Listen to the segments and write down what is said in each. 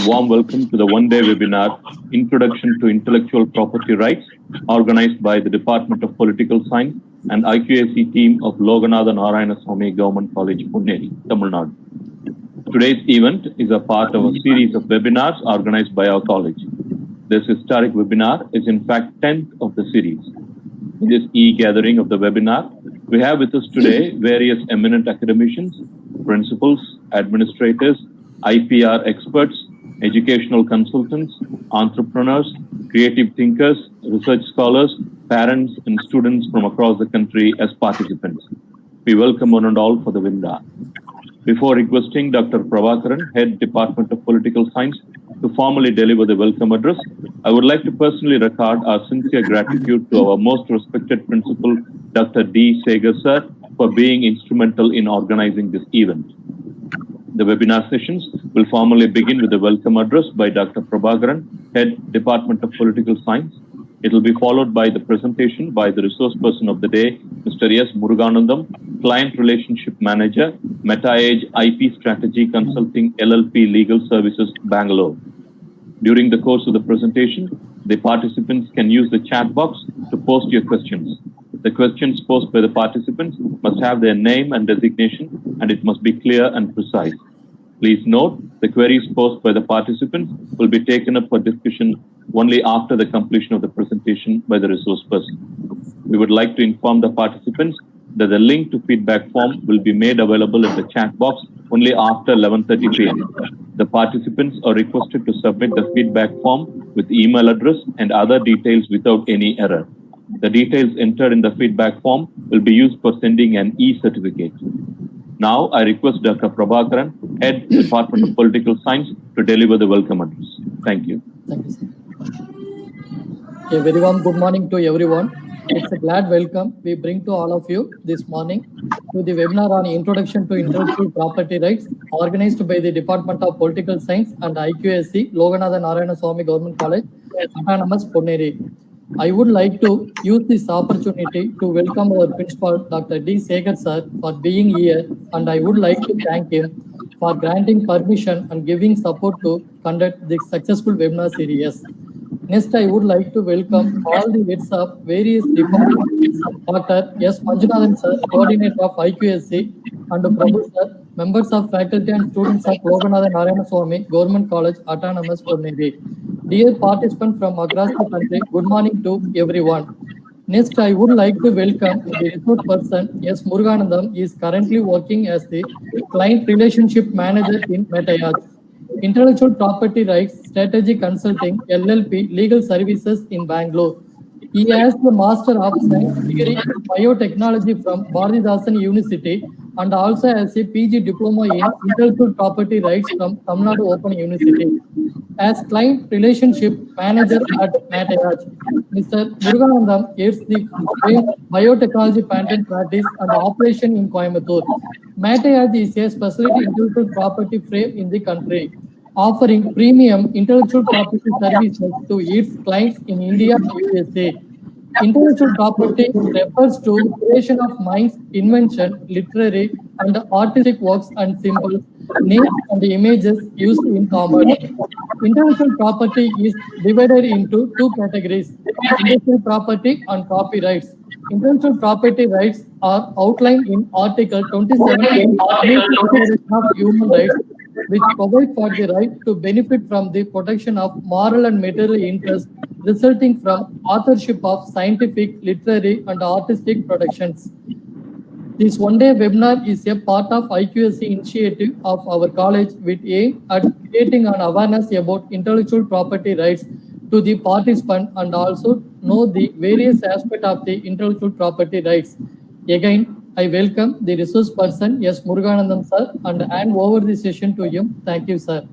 and warm welcome to the one-day webinar, Introduction to Intellectual Property Rights, organized by the Department of Political Science and IQAC team of Loganatha Narayanaswamy Government College, Pune, Tamil Nadu. Today's event is a part of a series of webinars organized by our college. This historic webinar is in fact 10th of the series. In this e-gathering of the webinar, we have with us today various eminent academicians, principals, administrators, IPR experts, educational consultants, entrepreneurs, creative thinkers, research scholars, parents, and students from across the country as participants. We welcome one and all for the webinar. Before requesting Dr. Prabhakaran, Head Department of Political Science, to formally deliver the welcome address, I would like to personally record our sincere gratitude to our most respected principal, Dr. D. Segar sir, for being instrumental in organizing this event. The webinar sessions will formally begin with a welcome address by Dr. Prabhakaran, Head Department of Political Science. It will be followed by the presentation by the resource person of the day, Mr. S. Muruganandam, Client Relationship Manager, MetaEdge IP Strategy Consulting LLP Legal Services, Bangalore. During the course of the presentation, the participants can use the chat box to post your questions. The questions posed by the participants must have their name and designation, and it must be clear and precise. Please note, the queries posed by the participants will be taken up for discussion only after the completion of the presentation by the resource person. We would like to inform the participants that the link to feedback form will be made available in the chat box only after 11:30 p.m. The participants are requested to submit the feedback form with email address and other details without any error. The details entered in the feedback form will be used for sending an e-certificate. Now, I request Dr. Prabhakaran, Head Department of Political Science, to deliver the welcome address. Thank you. Thank you, sir. A very warm good morning to everyone. It's a glad welcome we bring to all of you this morning to the webinar on Introduction to Intellectual Property Rights, organized by the Department of Political Science and IQAC, Loganatha Narayanaswamy Government College, Autonomous, Pune. I would like to use this opportunity to welcome our principal, Dr. D. Segar sir, for being here, and I would like to thank him for granting permission and giving support to conduct this successful webinar series. Next, I would like to welcome all the heads of various departments, Dr. S. Manjunathan sir, coordinator of IQSC, and Prabhu sir, members of faculty and students of Loganatha Narayanaswamy Government College, Autonomous, Pune. Dear participants from across the country, good morning to everyone. Next, I would like to welcome the resource person, S. Muruganandam, is currently working as the Client Relationship Manager in MetaEdge, Intellectual Property Rights Strategy Consulting LLP Legal Services in Bangalore. He has the Master of Science degree in Biotechnology from Bharathidasan University and also has a PG Diploma in Intellectual Property Rights from Tamil Nadu Open University. As Client Relationship Manager at MetaEdge, Mr. Muruganandam heads the Biotechnology Patent Practice and Operation in Coimbatore. MetaEdge is a specialty intellectual property frame in the country, offering premium intellectual property services to its clients in India and USA. Intellectual property refers to the creation of minds, invention, literary and artistic works and symbols, names and images used in commerce. Intellectual property is divided into two categories, intellectual property and copyrights. Intellectual property rights are outlined in Article 27 of Human Rights, which provide for the right to benefit from the protection of moral and material interests resulting from authorship of scientific, literary, and artistic productions. This one-day webinar is a part of IQSC initiative of our college with aim at creating an awareness about intellectual property rights to the participant and also know the various aspects of the intellectual property rights. Again, I welcome the resource person, S. Muruganandam sir, and hand over the session to him. Thank you, sir.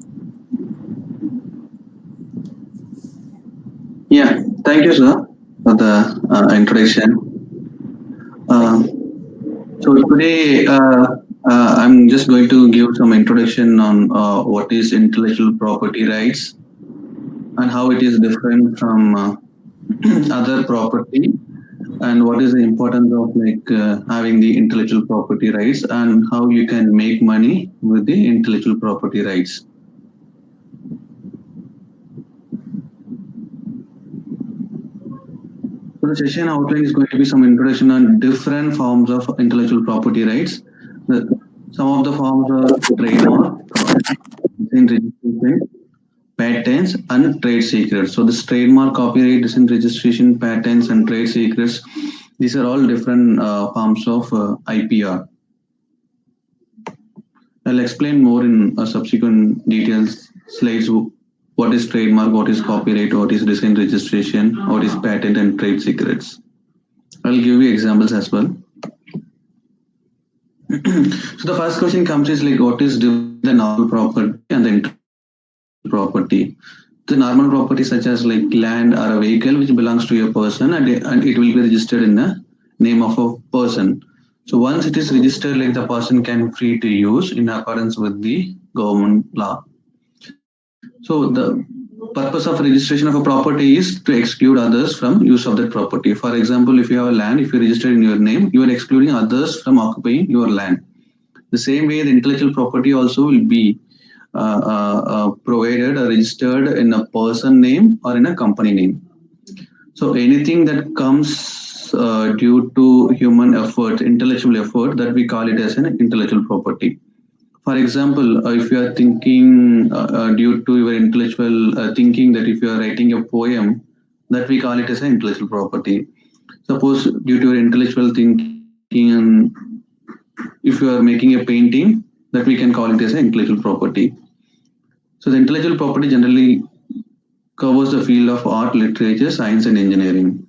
Yeah, thank you, sir, for the introduction. So today, I'm just going to give some introduction on what is intellectual property rights and how it is different from other property, and what is the importance of having the intellectual property rights and how you can make money with the intellectual property rights. the session outline is going to be some introduction on different forms of intellectual property rights. Some of the forms are trademark, registration, patents, and trade secrets. So this trademark, copyright, design, registration, patents, and trade secrets, these are all different forms of IPR. I'll explain more in subsequent details slides. What is trademark, what is copyright, what is design registration, what is patent and trade secrets. I'll give you examples as well. So the first question comes is like, what is the normal property and the intellectual property? The normal property such as like land or a vehicle which belongs to a person and it will be registered in the name of a person. So once it is registered, like the person can free to use in accordance with the government law. So the purpose of registration of a property is to exclude others from use of that property. For example, if you have a land, if you register in your name, you are excluding others from occupying your land. The same way, the intellectual property also will be provided or registered in a person name or in a company name. So anything that comes due to human effort, intellectual effort, that we call it as an intellectual property. For example, if you are thinking due to your intellectual thinking that if you are writing a poem, that we call it as an intellectual property. Suppose due to your intellectual thinking, and if you are making a painting, that we can call it as an intellectual property. So the intellectual property generally covers the field of art, literature, science, and engineering.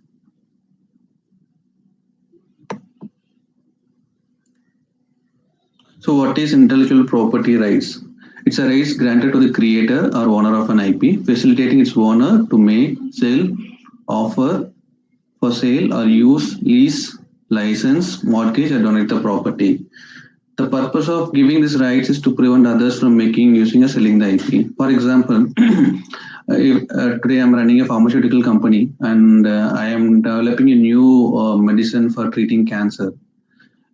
So what is intellectual property rights? It's a rights granted to the creator or owner of an IP, facilitating its owner to make, sell, offer for sale or use, lease, license, mortgage, or donate the property. The purpose of giving these rights is to prevent others from making, using, or selling the IP. For example, today I'm running a pharmaceutical company and I am developing a new medicine for treating cancer.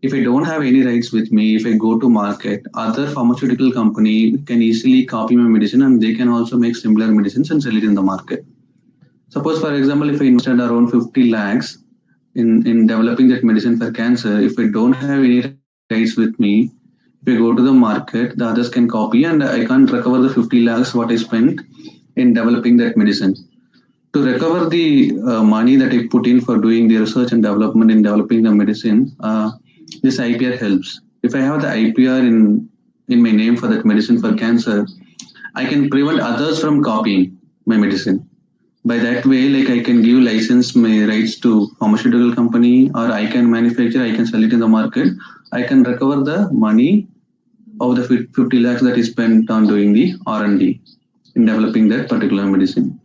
If I don't have any rights with me, if I go to market, other pharmaceutical company can easily copy my medicine and they can also make similar medicines and sell it in the market. Suppose, for example, if I invested around 50 lakhs in developing that medicine for cancer, if I don't have any rights with me, if I go to the market, the others can copy and I can't recover the 50 lakhs what I spent in developing that medicine. To recover the money that I put in for doing the research and development in developing the medicine, this IPR helps. If I have the IPR in my name for that medicine for cancer, I can prevent others from copying my medicine. By that way, like I can give license my rights to pharmaceutical company, or I can manufacture, I can sell it in the market. I can recover the money of the 50 lakhs that is spent on doing the R&D in developing that particular medicine.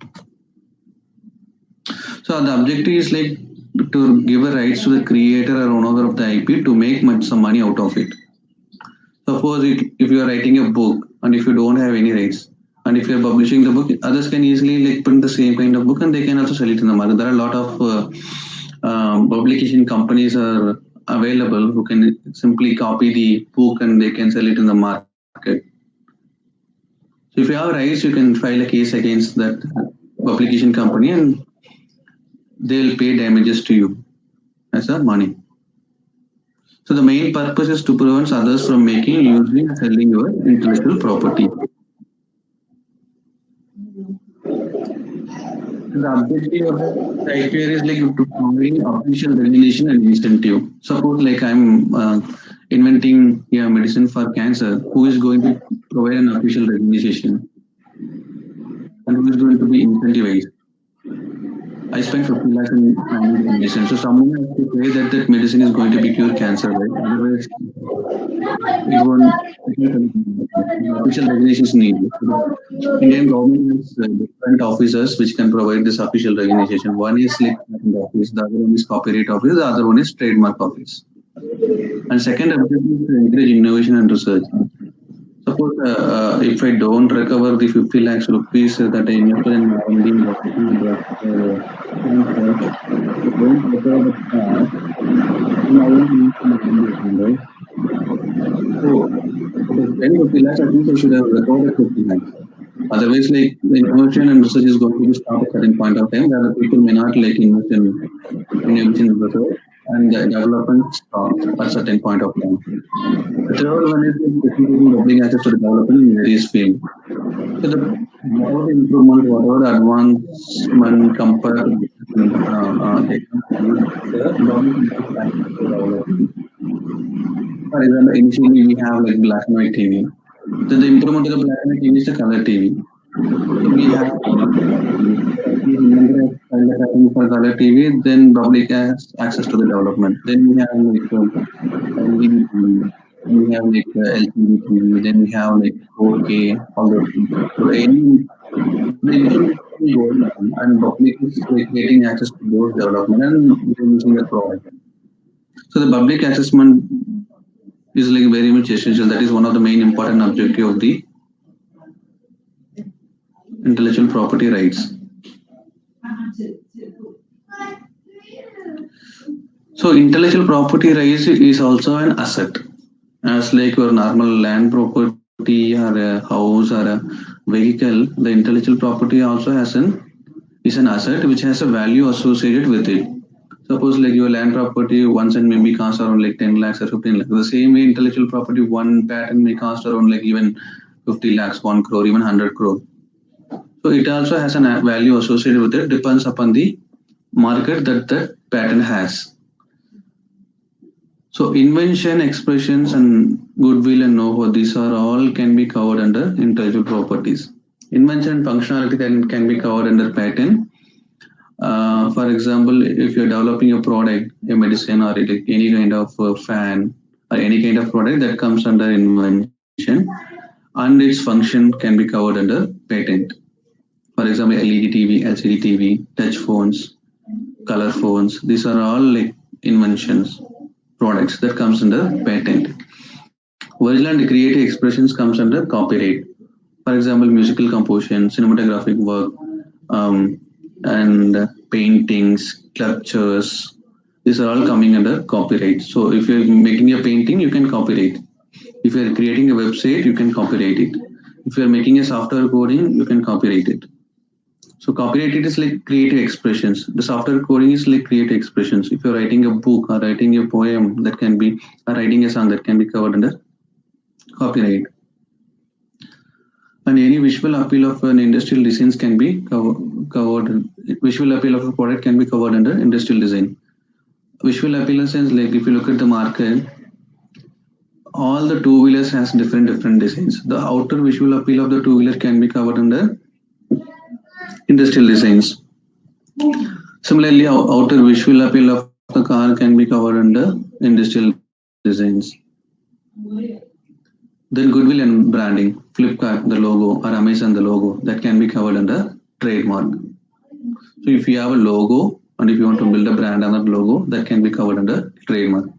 So the objective is like to give a rights to the creator or owner of the IP to make some money out of it. Suppose if you are writing a book and if you don't have any rights, and if you are publishing the book, others can easily like print the same kind of book and they can also sell it in the market. There are a lot of publication companies are available who can simply copy the book and they can sell it in the market. So if you have rights, you can file a case against that publication company and they'll pay damages to you as a money. So the main purpose is to prevent others from making, using, and selling your intellectual property. The objective of the IPR is like to provide official recognition and incentive. Suppose like I'm inventing a medicine for cancer, who is going to provide an official recognition and who is going to be incentivized? I spent 50 lakhs in finding the medicine. So someone has to say that that medicine is going to be cure cancer, right? Otherwise, official recognition is needed. Indian government has different officers which can provide this official recognition. One is like patent office, the other one is copyright office, the other one is trademark office. And second objective is to encourage innovation and research. Suppose if I don't recover the 50 lakhs rupees that I invested in R&D, don't recover the cash, then I won't use the right? So, if 50 lakhs, at least I should have recovered 50 lakhs. Otherwise, like the innovation and research is going to be stopped at a certain point of time where the people may not like invest in when you listen to the third, and the development stops at a certain point of time. The third one is facilitating public access to the development in various fields. So the whatever the improvement, whatever the advancement compared to the government increased access to development. For example, initially we have like black and white TV. Then the improvement of the black and white TV is the color TV. So we have for color TV, then public has access to the development. Then we have like LED TV, then we have like LCD TV, then we have like 4K, all those things. So any the issue is going on, and public is like getting access to those development and they're using the product. So the public accessment is like very much essential. That is one of the main important objective of the intellectual property rights. So intellectual property rights is also an asset, as like your normal land property or a house or a vehicle. The intellectual property also is an asset which has a value associated with it. Suppose like your land property one cent maybe cost around like 10 lakhs or 15 lakhs. The same way intellectual property, one patent may cost around like even 50 lakhs, 1 crore, even 100 crore. So it also has a value associated with it, depends upon the market that the patent has. So invention, expressions, and goodwill and know-how, these are all can be covered under intellectual properties. Invention and functionality can be covered under patent. For example, if you're developing a product, a medicine or any kind of fan or any kind of product that comes under invention, and its function can be covered under patent. For example, LED TV, LCD TV, touch phones, color phones, these are all like inventions, products that comes under patent. Original and creative expressions comes under copyright. For example, musical composition, cinematographic work, and paintings, sculptures, these are all coming under copyright. So if you're making a painting, you can copyright. If you're creating a website, you can copyright it. If you're making a software coding, you can copyright it. So copyrighted is like creative expressions. The software coding is like creative expressions. If you're writing a book or writing a poem, that can be, or writing a song, that can be covered under copyright. And any visual appeal of an industrial design can be covered. Visual appeal of a product can be covered under industrial design. Visual appeal in sense, like if you look at the market, all the two-wheelers has different designs. The outer visual appeal of the two-wheeler can be covered under industrial designs. Similarly, outer visual appeal of the car can be covered under industrial designs. Then goodwill and branding, Flipkart, the logo, or Amazon, the logo, that can be covered under trademark. So if you have a logo and if you want to build a brand on that logo, that can be covered under trademark.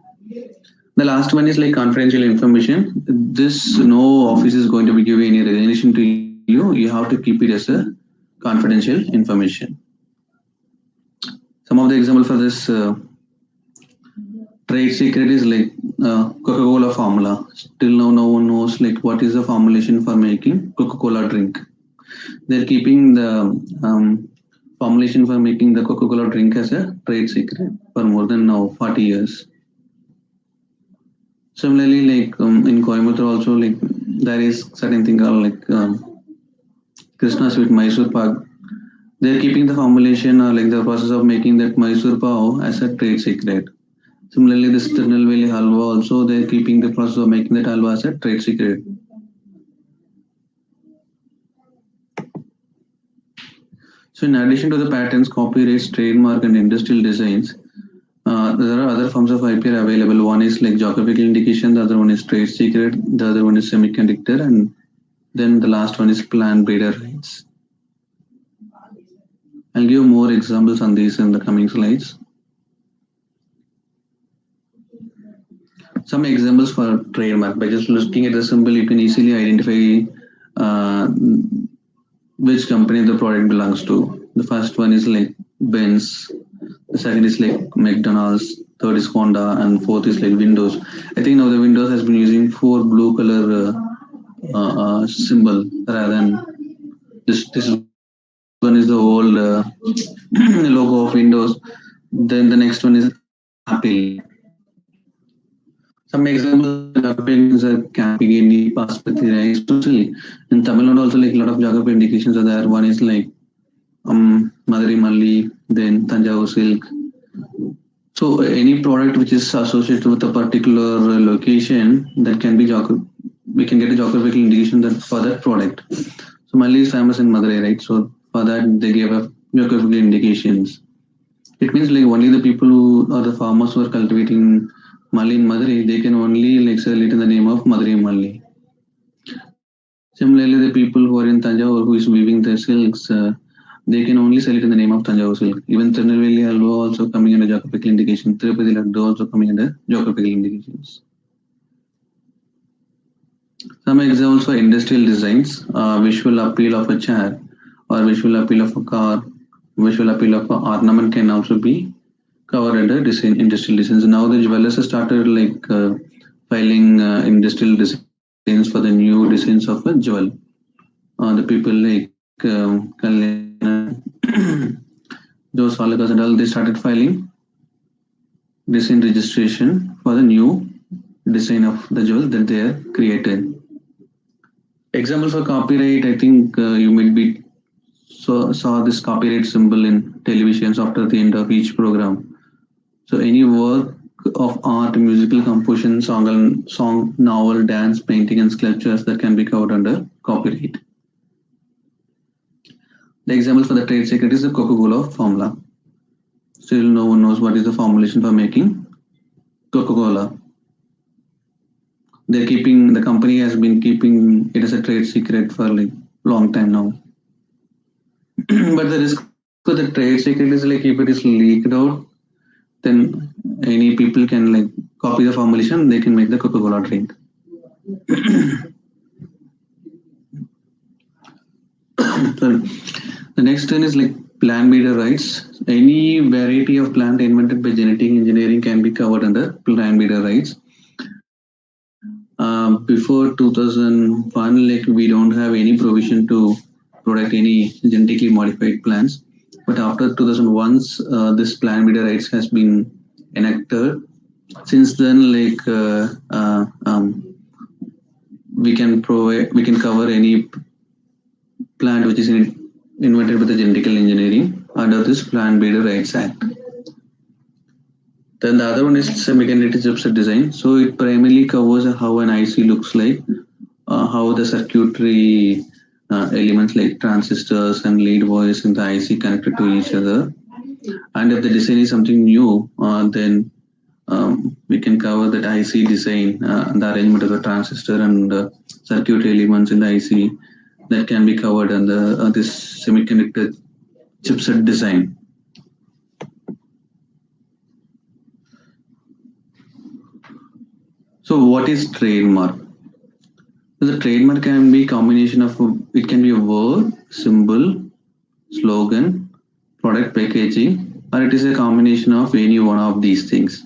The last one is like confidential information. This, no office is going to be giving any recognition to you. You have to keep it as a confidential information. Some of the example for this trade secret is like Coca-Cola formula. Still now no one knows like what is the formulation for making Coca-Cola drink. They're keeping the formulation for making the Coca-Cola drink as a trade secret for more than now 40 years. Similarly, like in Coimbatore also, like there is certain thing called like Krishna Sweet Mysore Pak. They're keeping the formulation or like the process of making that Mysore Pav as a trade secret. Similarly, this Tirunelveli Halwa also, they're keeping the process of making that halwa as a trade secret. So in addition to the patents, copyrights, trademark, and industrial designs, there are other forms of IPR available. One is like geographical indication, the other one is trade secret, the other one is semiconductor, and then the last one is plant breeder rights. I'll give more examples on these in the coming slides. Some examples for trademark. By just looking at the symbol, you can easily identify which company the product belongs to. The first one is like Benz, the second is like McDonald's, third is Honda, and fourth is like Windows. I think now the Windows has been using 4 blue color symbol rather than this one is the old logo of Windows. Then the next one is appeal. Some examples of appeals are Campigini, Paspati rice, totally. In Tamil Nadu also like a lot of geography indications are there. One is like Madurai Malli, then Tanjavur silk. So any product which is associated with a particular location that can be we can get a geographical indication that for that product. So Malli is famous in Madurai, right? So for that they gave a geographical indications. It means like only the people who are the farmers who are cultivating Malli in Madurai, they can only like sell it in the name of Madurai Malli. Similarly, the people who are in Tanjavur who is weaving the silks, they can only sell it in the name of Tanjavur silk. Even Tirunelveli Halwa also coming under geographical indication. Tirupati Laddu also coming under geographical indications. Some examples for industrial designs, visual appeal of a chair or visual appeal of a car, visual appeal of an ornament can also be covered under design, industrial designs. Now the jewelers have started like filing industrial designs for the new designs of a jewel. The people like those Holocaust and all, they started filing design registration for the new design of the jewel that they are created. Example for copyright, I think you might be saw this copyright symbol in televisions after the end of each program. So any work of art, musical composition, song, novel, dance, painting, and sculptures that can be covered under copyright. The example for the trade secret is the Coca-Cola formula. Still no one knows what is the formulation for making Coca-Cola. The company has been keeping it as a trade secret for like long time now. But the risk for the trade secret is like if it is leaked out, then any people can like copy the formulation, they can make the Coca-Cola drink. Sorry. The next one is like plant breeder rights. Any variety of plant invented by genetic engineering can be covered under plant breeder rights. Before 2001, like we don't have any provision to protect any genetically modified plants. But after 2001, this plant breeder rights has been enacted. Since then, like we can cover any plant which is invented with the genetic engineering under this Plant Breeder Rights Act. Then the other one is semiconductor chipset design. So it primarily covers how an IC looks like, how the circuitry elements like transistors and lead wires in the IC connected to each other. And if the design is something new, then we can cover that IC design, the arrangement of the transistor and circuit elements in the IC that can be covered under this semiconductor chipset design. So what is trademark? So the trademark can be a combination of, it can be a word, symbol, slogan, product packaging, or it is a combination of any one of these things.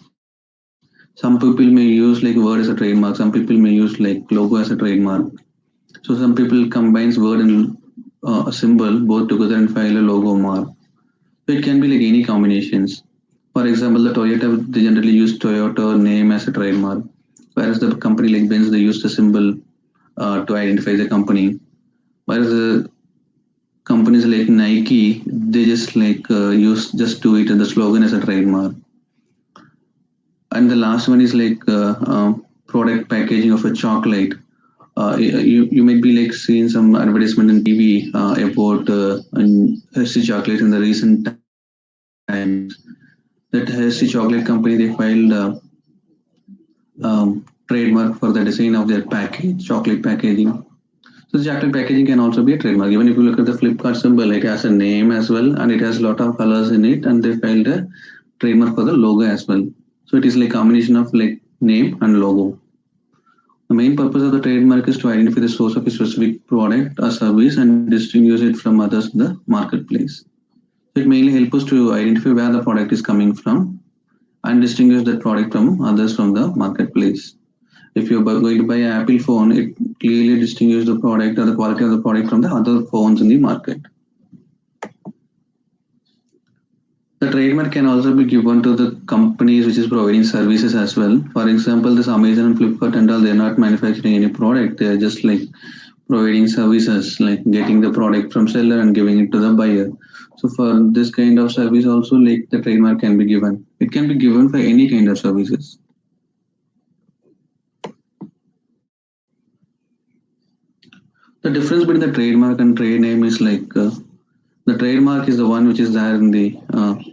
Some people may use like word as a trademark, some people may use like logo as a trademark. So some people combines word and a symbol both together and file a logo mark. So it can be like any combinations. For example, the Toyota, they generally use Toyota name as a trademark, whereas the company like Benz, they use the symbol to identify the company. Whereas the companies like Nike, they just like do it in the slogan as a trademark. And the last one is like product packaging of a chocolate. You might be like seeing some advertisement in TV about Hershey chocolate in the recent times. That Hershey chocolate company, they filed trademark for the design of their package, chocolate packaging. So the chocolate packaging can also be a trademark. Even if you look at the Flipkart symbol, it has a name as well, and it has a lot of colors in it, and they filed a trademark for the logo as well. So it is like a combination of like name and logo. The main purpose of the trademark is to identify the source of a specific product or service and distinguish it from others in the marketplace. So it mainly helps us to identify where the product is coming from and distinguish that product from others from the marketplace. If you're going to buy an Apple phone, it clearly distinguishes the product or the quality of the product from the other phones in the market. The trademark can also be given to the companies which is providing services as well. For example, this Amazon and Flipkart and all, they're not manufacturing any product. They're just like providing services, like getting the product from seller and giving it to the buyer. So for this kind of service also, like the trademark can be given. It can be given for any kind of services. The difference between the trademark and trade name is like the trademark is the one which is there in the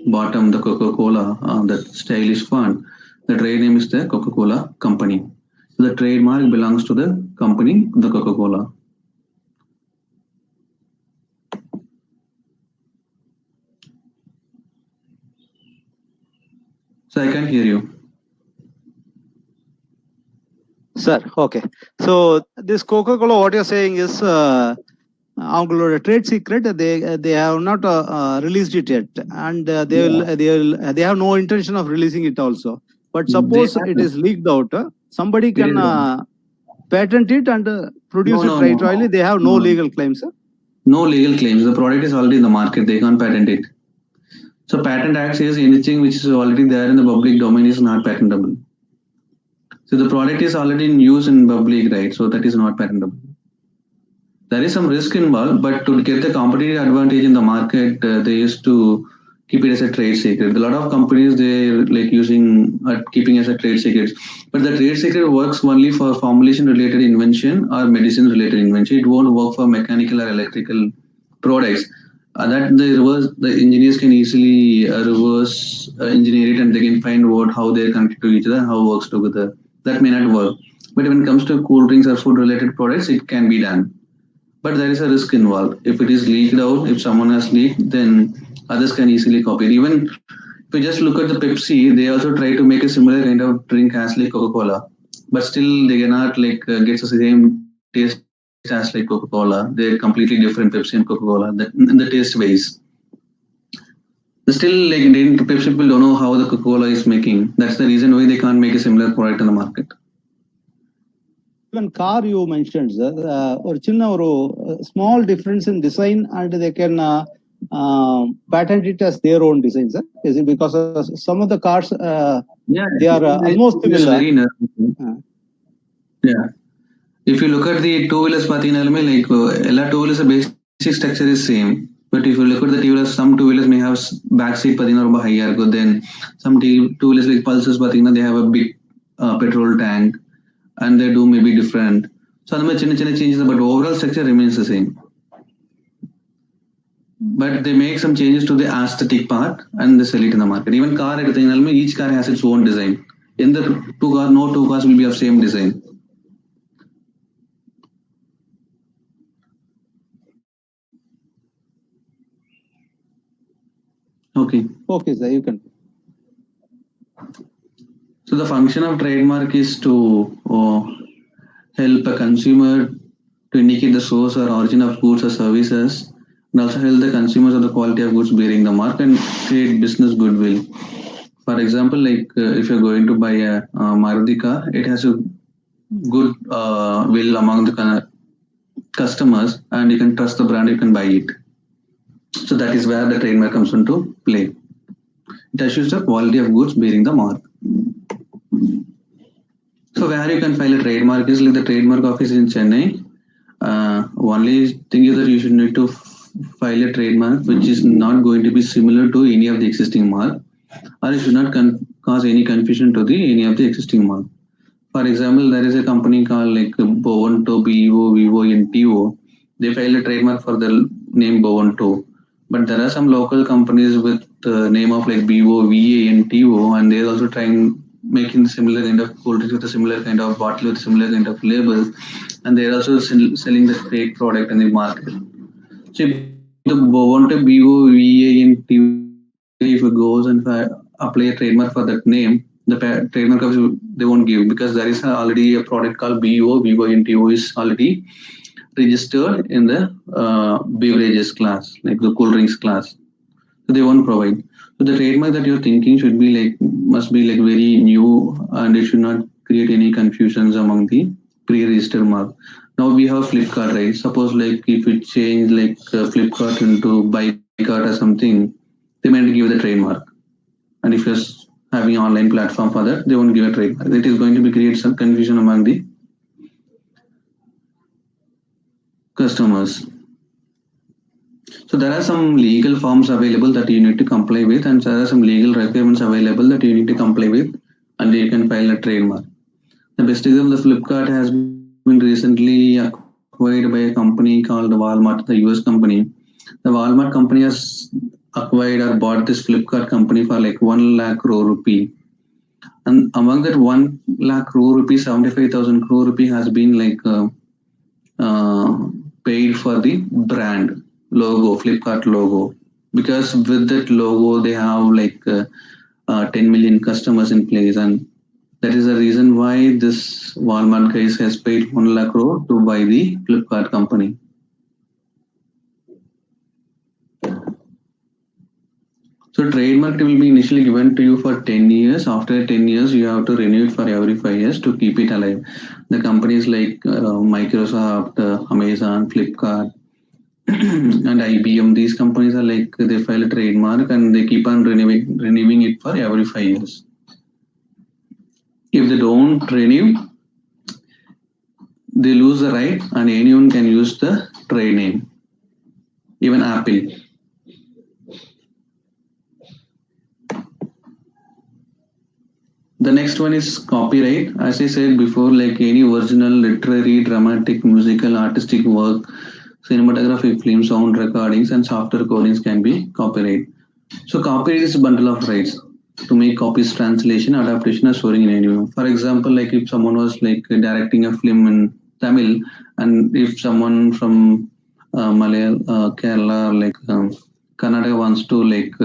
bottom, the Coca-Cola, that stylish font. The trade name is the Coca-Cola company. So the trademark belongs to the company, the Coca-Cola. So I can't hear you. Sir, okay. So this Coca-Cola, what you're saying is அவங்களோட trade secret, they have not released it yet, and they have no intention of releasing it also. But suppose it is leaked out, somebody can patent it and produce it right away. They have no legal claims, sir. No legal claims. The product is already in the market. They can't patent it. So Patent Act says anything which is already there in the public domain is not patentable. So the product is already in use in public, right? So that is not patentable. There is some risk involved, but to get the competitive advantage in the market, they used to keep it as a trade secret. A lot of companies, they're like using keeping as a trade secret, but the trade secret works only for formulation related invention or medicine related invention. It won't work for mechanical or electrical products. That the engineers can easily reverse engineer it, and they can find out how they're connected to each other, how it works together. That may not work. But when it comes to cool drinks or food related products, it can be done. But there is a risk involved. If it is leaked out, if someone has leaked, then others can easily copy it. Even if you just look at the Pepsi, they also try to make a similar kind of drink as like Coca-Cola, but still they cannot like get the same taste as like Coca-Cola. They're completely different, Pepsi and Coca-Cola, in the taste ways. Still, like Pepsi people don't know how the Coca-Cola is making. That's the reason why they can't make a similar product in the market. Even car you mentioned, sir, or chinna or small difference in design, and they can patent it as their own design, sir. Is it because some of the cars they are almost similar? Yeah. If you look at the two-wheelers, like all two-wheelers basic structure is same. But if you look at the two-wheelers, some two-wheelers may have backseat higher. Then some two-wheelers like Pulsars, they have a big petrol tank, and they do maybe different. So changes, but overall structure remains the same. But they make some changes to the aesthetic part and they sell it in the market. Even car, each car has its own design. In the no two cars will be of same design. Okay, sir, you can. So the function of trademark is to help a consumer to indicate the source or origin of goods or services, and also help the consumers of the quality of goods bearing the mark and create business goodwill. For example, like if you're going to buy a Maruti car, it has a good will among the customers, and you can trust the brand, you can buy it. So that is where the trademark comes into play. It assures the quality of goods bearing the mark. So where you can file a trademark is like the trademark office in Chennai. Only thing is that you should need to file a trademark which is not going to be similar to any of the existing mark, or it should not cause any confusion to any of the existing mark. For example, there is a company called like Bovonto, BEVONTO. They filed a trademark for the name Bovonto, but there are some local companies with the name of like BOVANTO, and they're also trying making similar kind of cold drinks with a similar kind of bottle with similar kind of labels, and they're also selling the fake product in the market. So if the Bovonto BOVANTO, if it goes and apply a trademark for that name, the trademark they won't give, because there is already a product called BEVONTO is already registered in the beverages class, like the cool drinks class. So they won't provide. So the trademark that you're thinking should be like, must be like very new, and it should not create any confusions among the pre-registered mark. Now we have Flipkart, right? Suppose like if we change like Flipkart into Bikart or something, they might give the trademark. And if you're having an online platform for that, they won't give a trademark. It is going to create some confusion among the customers. So there are some legal forms available that you need to comply with, and there are some legal requirements available that you need to comply with, and you can file a trademark. The best example, the Flipkart has been recently acquired by a company called Walmart, the US company. The Walmart company has acquired or bought this Flipkart company for like 1 lakh crore rupee. And among that 1 lakh crore rupee, 75,000 crore rupee has been like paid for the brand logo, Flipkart logo, because with that logo they have like 10 million customers in place, and that is the reason why this Walmart guys has paid 1 lakh crore to buy the Flipkart company. So trademark will be initially given to you for 10 years. After 10 years, you have to renew it for every 5 years to keep it alive. The companies like Microsoft, Amazon, Flipkart, and IBM, these companies are like, they file a trademark and they keep on renewing it for every 5 years. If they don't renew, they lose the right and anyone can use the trade name, even Apple. The next one is copyright. As I said before, like any original literary, dramatic, musical, artistic work, cinematographic, film, sound recordings, and software codings can be copyright. So copyright is a bundle of rights to make copies, translation, adaptation, or storing in any way. For example, like if someone was like directing a film in Tamil, and if someone from Malayalam, Kerala, like Kannada wants to like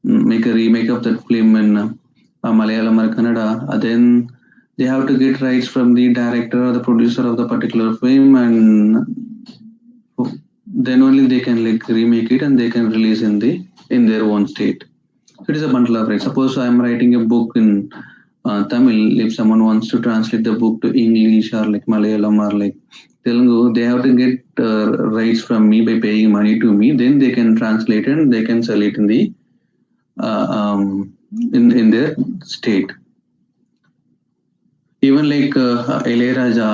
make a remake of that film in Malayalam or Kannada, then they have to get rights from the director or the producer of the particular film, and then only they can like remake it and they can release in their own state. So it is a bundle of rights. Suppose I am writing a book in Tamil. If someone wants to translate the book to English or like Malayalam or like Telugu, they have to get rights from me by paying money to me. Then they can translate it and they can sell it in the in their state. Even like Ilayaraja,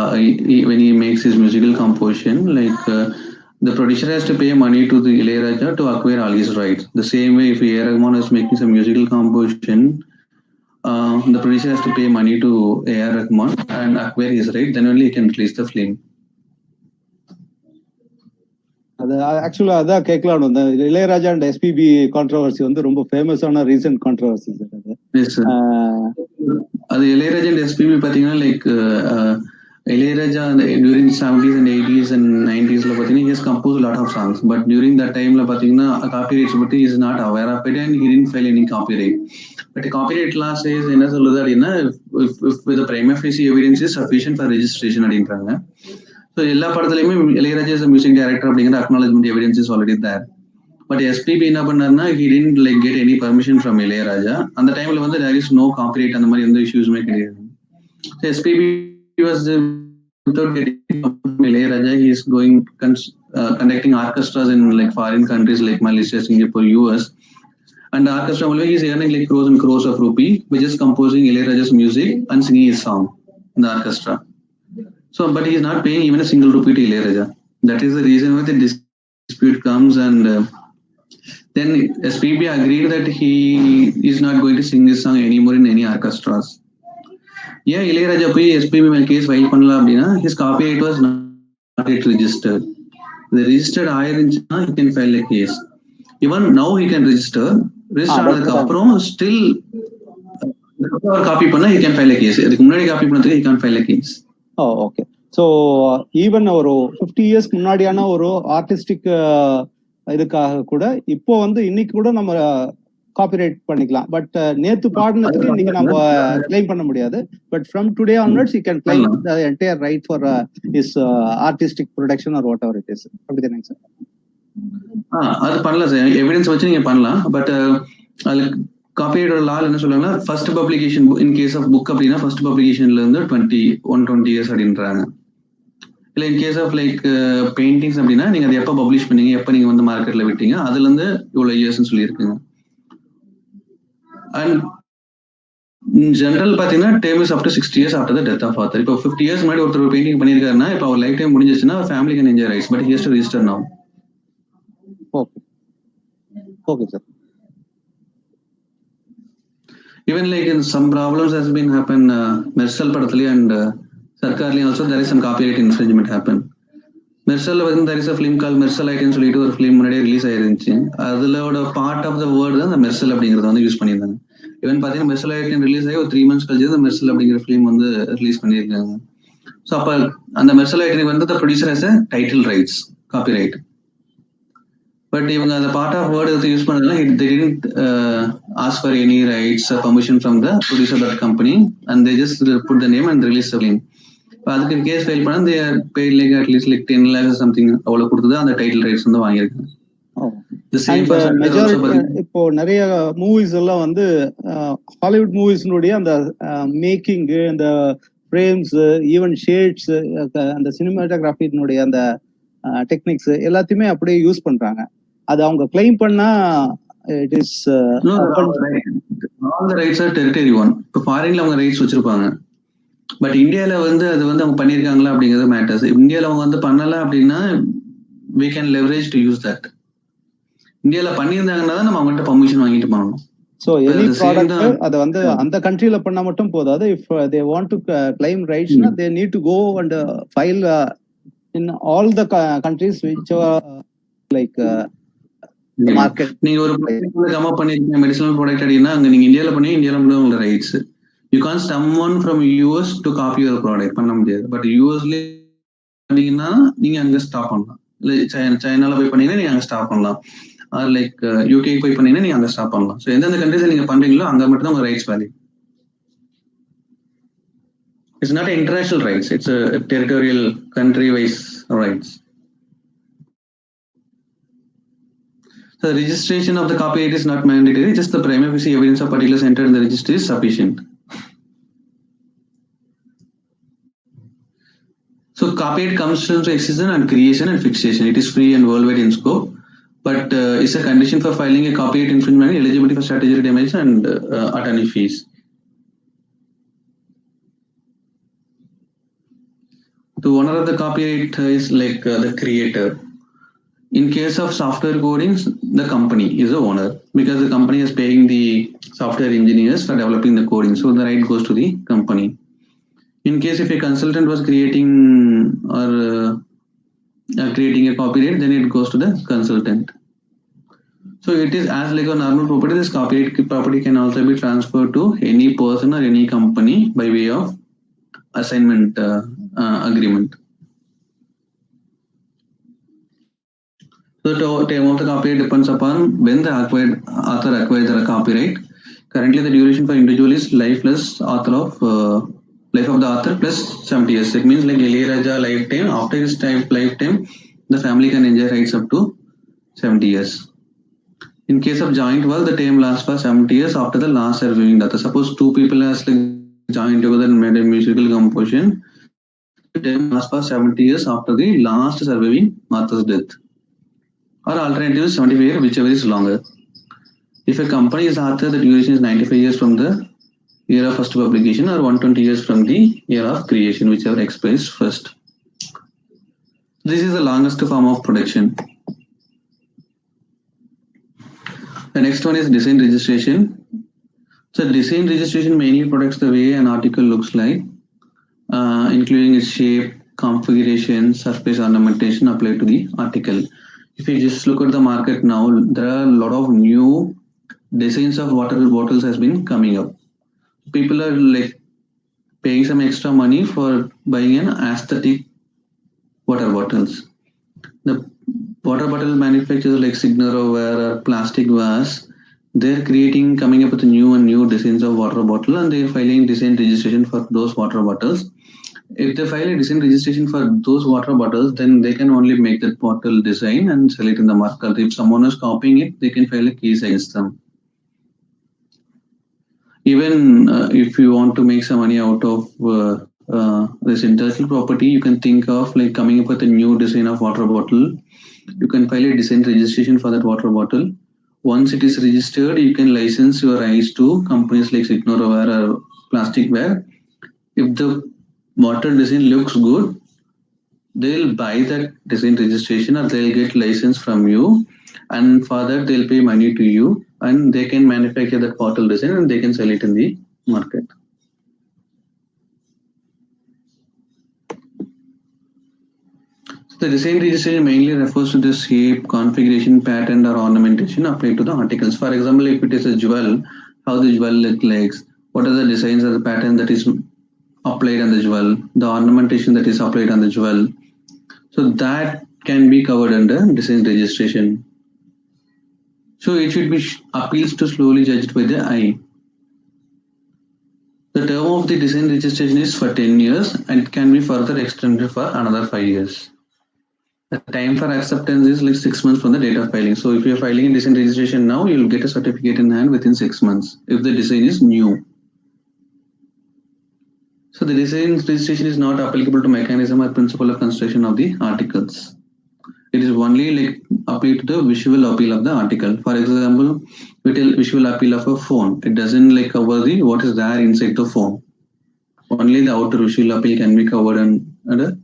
when he makes his musical composition, like the producer has to pay money to the Ilayaraja to acquire all his rights. The same way, if A.R. Rahman is making some musical composition, the producer has to pay money to A.R. Rahman and acquire his right, then only he can release the film. அது ஆக்சுவலா அதான் கேட்கலாம். இந்த Ilaiyaraaja and SPB controversy வந்து ரொம்ப ஃபேமஸான recent controversy sir. அது Ilaiyaraaja and SPB பாத்தீங்கன்னா like Ilaiyaraaja during 70s and 80s and 90s பாத்தீங்கன்னா he has composed a lot of songs, but during that time பாத்தீங்கன்னா copyrights பத்தி he is not aware of it and he didn't file any copyright. But copyright law says என்ன சொல்லுது அப்படின்னா, if the prima facie evidence is sufficient for registration அப்படின்றாங்க. So எல்லா படத்துலையுமே Ilaiyaraaja music director அப்படிங்கிற acknowledgement evidence is already there. But SPB என்ன பண்ணாருன்னா, he didn't like get any permission from Ilaiyaraaja. அந்த டைம்ல வந்து there is no copyright, அந்த மாதிரி எந்த இஷ்யூஸுமே கிடையாது. SPB was without getting Ilaiyaraaja, he is going conducting orchestras in like foreign countries like Malaysia, Singapore, US, and the orchestra only he is earning like crores and crores of rupee by just composing இளையராஜா's music and singing his song in the orchestra. So, but he is not paying even a single rupee to Ilayaraja. That is the reason why the dispute comes, and then SPB agreed that he is not going to sing this song anymore in any orchestras. Yeah, Ilayaraja pay SPB case file பண்ணலாம் அப்படின்னா his copyright was not yet registered. The registered ஆயிருந்துச்சுன்னா he can file a case. Even now he can register ஆனதுக்கு அப்புறம் still copy பண்ணா he can file a case. அதுக்கு முன்னாடி copy பண்ணதுக்கு he can't file a case. Okay. So even ஒரு 50 years முன்னாடியான ஒரு artistic இதுக்காக கூட இப்போ வந்து இன்னைக்கு கூட நம்ம காப்பிரைட் பண்ணிக்கலாம். பட் நேத்து பாடினதுக்கு இன்னைக்கு நம்ம கிளைம் பண்ண முடியாது. But from today onwards you can claim the entire right for is artistic production R what ever it is. அப்படிதானே சார்? அது பண்ணலாம் சார், எவிடன்ஸ் வச்சு நீங்க பண்ணலாம். பட் அதுல காப்பிரைட் லா என்ன சொல்லுவாங்கன்னா, first publication in case of book அப்படின்னா ஃபர்ஸ்ட் பப்ளிகேஷன்ல இருந்து 20 years அப்படின்றாங்க. இல்லை in case of like paintings அப்படின்னா நீங்க அதை எப்போ பப்ளிஷ் பண்ணீங்க, எப்போ நீங்க வந்து மார்க்கெட்ல விட்டீங்க, அதுல இருந்து இவ்வளவு இயர்ஸ்ன்னு சொல்லியிருக்குங்க. And in general பாத்தீங்கன்னா term is up to 60 years after the death of author. இப்போ 50 years முன்னாடி ஒருத்தர் பெயிண்டிங் பண்ணியிருக்காருன்னா இப்போ அவர் லைஃப் டைம் முடிஞ்சிச்சுன்னா family can enjoy rights, but he has to register now. Okay, sir. Even like in some problems has been happen Mersal படத்துலயே and Sarkarலயும் also there is some copyright infringement happen. Mersal வந்து there is a film called Mersal ஐட்னு சொல்லிட்டு ஒரு film முன்னாடியே release ஆயிருந்துச்சு. அதுலோட part of the word தான் அந்த மெர்சல் அப்படிங்கறத வந்து யூஸ் பண்ணியிருந்தாங்க. ஈவன் பாத்தீங்கன்னா மெர்சல் ஐட்னு ரிலீஸ் ஆகி ஒரு 3 months கழிச்சு அந்த மெர்சல் அப்படிங்கிற ஃபிலிம் வந்து ரிலீஸ் பண்ணியிருக்காங்க. ஸோ அப்ப அந்த மெர்சல் ஐட்னுக்கு வந்து the producer has a title rights, copyright. But இவங்க அந்த பார்ட் ஆஃப் வேர்டு எடுத்து யூஸ் பண்ணதுனால they didn't ask for any rights or permission from the producer of that company and they just put the name and release the film. அதுக்கு case file பண்ணா they are paid like at least like 10 lakhs something அவ்வளவு கொடுத்து அந்த title rights வந்து வாங்கியிருக்காங்க. இப்போ நிறைய movies எல்லாம் வந்து ஹாலிவுட் மூவிஸ்னுடைய அந்த மேக்கிங், அந்த ஃப்ரேம்ஸ், ஈவன் ஷேட்ஸ், அந்த சினிமாட்டோகிராஃபினுடைய அந்த டெக்னிக்ஸ் எல்லாத்தையுமே அப்படியே யூஸ் பண்றாங்க. அது அவங்க கிளைம் பண்ணா it is all the rights are territory one. இப்போ ஃபாரின்ல அவங்க ரைட்ஸ் வச்சிருப்பாங்க, பட் இந்தியால வந்து அது வந்து அவங்க பண்ணிருக்காங்களா அப்படிங்கிறது மேட்டர்ஸ். இந்தியால அவங்க வந்து பண்ணல அப்படின்னா we can leverage to use that. இந்தியால பண்ணியிருந்தாங்கன்னா தான் நம்ம அவங்கள்ட்ட பர்மிஷன் வாங்கிட்டு பண்ணணும். So any product அது வந்து அந்த கண்ட்ரில பண்ணா மட்டும் போதாது. If they want to claim rights, they need to go and file in all the countries which are like market. நீங்க ஒரு ப்ராடக்ட் கம் அப் பண்ணிருக்கீங்க, மெடிசினல் ப்ராடக்ட் அப்படின்னா அங்க நீங்க இந்தியால பண்ணி இந்தியால மட்டும் உங்க rights. You can't someone from US to copy your product பண்ண முடியாது. பட் யூஎஸ்ல பண்ணீங்கன்னா நீங்க அங்க ஸ்டாப் பண்ணலாம். இல்ல சைனால போய் பண்ணீங்கன்னா நீங்க அங்க ஸ்டாப் பண்ணலாம். ஆர் லைக் யூகே போய் பண்ணீங்கன்னா நீங்க அங்க ஸ்டாப் பண்ணலாம். ஸோ எந்தெந்த கண்ட்ரிஸ் நீங்க பண்றீங்களோ அங்க மட்டும் தான் உங்க rights value. It's not international rights, it's a territorial country wise rights. So the registration of the copyright is not mandatory, just the prima facie evidence of particulars entered in the registry is sufficient. So copyright comes from existence and creation and fixation. It is free and worldwide in scope, but it's a condition for filing a copyright infringement, eligibility for statutory damage and attorney fees. The owner of the copyright is like the creator. In case of software codings, the company is the owner because the company is paying the software engineers for developing the coding. So the right goes to the company. In case if a consultant was creating or creating a copyright, then it goes to the consultant. So it is as like a normal property. This copyright property can also be transferred to any person or any company by way of assignment agreement. So the term of the copyright depends upon when the author acquired the copyright. Currently, the duration for individual is life of the author plus 70 years. It means like Ilayaraja lifetime. After his lifetime, the family can enjoy rights up to 70 years. In case of joint work, the term lasts for 70 years after the last surviving author. Suppose two people has like joined together and made a musical composition. The term lasts for 70 years after the last surviving author's death. Or alternative 75 years, whichever is longer. If a company is author, the duration is 95 years from the year of first publication or 120 years from the year of creation, whichever expires first. This is the longest form of production. The next one is design registration. So design registration mainly protects the way an article looks like, including its shape, configuration, surface ornamentation applied to the article. If you just look at the market now, there are a lot of new designs of water bottles has been coming up. People are like paying some extra money for buying an aesthetic water bottles. The water bottle manufacturers like Signaroware or Plastic Vase, they're coming up with new designs of water bottle and they're filing design registration for those water bottles. If they file a design registration for those water bottles, then they can only make that bottle design and sell it in the market. If someone is copying it, they can file a case against them. Even if you want to make some money out of this intellectual property, you can think of like coming up with a new design of water bottle. You can file a design registration for that water bottle. once it is registered, you can license your rights to companies like Signoroware or Plasticware. If the water design looks good, they'll buy that design registration or they'll get license from you, and for that they'll pay money to you, and they can manufacture that bottle design and they can sell it in the market. So the design registration mainly refers to the shape, configuration, pattern, or ornamentation applied to the articles. For example, if it is a jewel, how the jewel looks like, what are the designs or the pattern that is applied on the jewel, the ornamentation that is applied on the jewel. So that can be covered under design registration. So it should be appeals to slowly judged by the eye. The term of the design registration is for 10 years and it can be further extended for another 5 years. The time for acceptance is like 6 months from the date of filing. So if you're filing a design registration now, you'll get a certificate in hand within 6 months if the design is new. So the design registration is not applicable to mechanism or principle of construction of the articles. It is only like appeal to the visual appeal of the article. For example, we tell visual appeal of a phone. It doesn't like cover the what is there inside the phone. Only the outer visual appeal can be covered under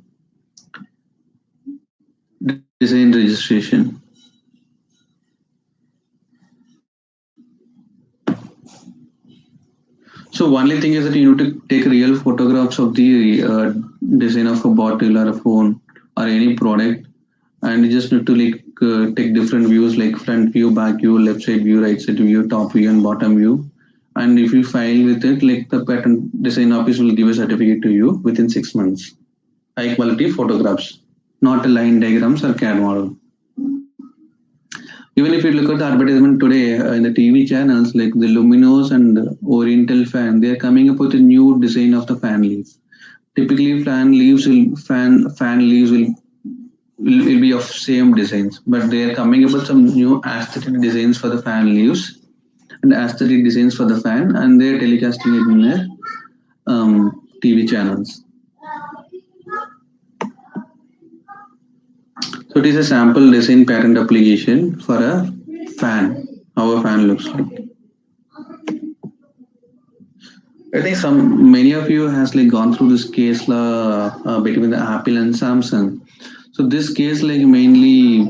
design registration. So only thing is that you need to take real photographs of the design of a bottle or a phone or any product, and you just need to like take different views like front view, back view, left side view, right side view, top view, and bottom view. And if you file with it, like the patent design office will give a certificate to you within 6 months. High quality photographs, not a line diagrams or CAD model. Even if you look at the advertisement today in the TV channels, like the Luminos and Oriental fan, they are coming up with a new design of the fan leaf. Typically, fan leaves will be of same designs, but they are coming up with some new aesthetic designs for the fan leaves and aesthetic designs for the fan, and they are telecasting it in their TV channels. So it is a sample design patent application for a fan, how a fan looks like. I think many of you has like gone through this case law between the Apple and Samsung. So this case like mainly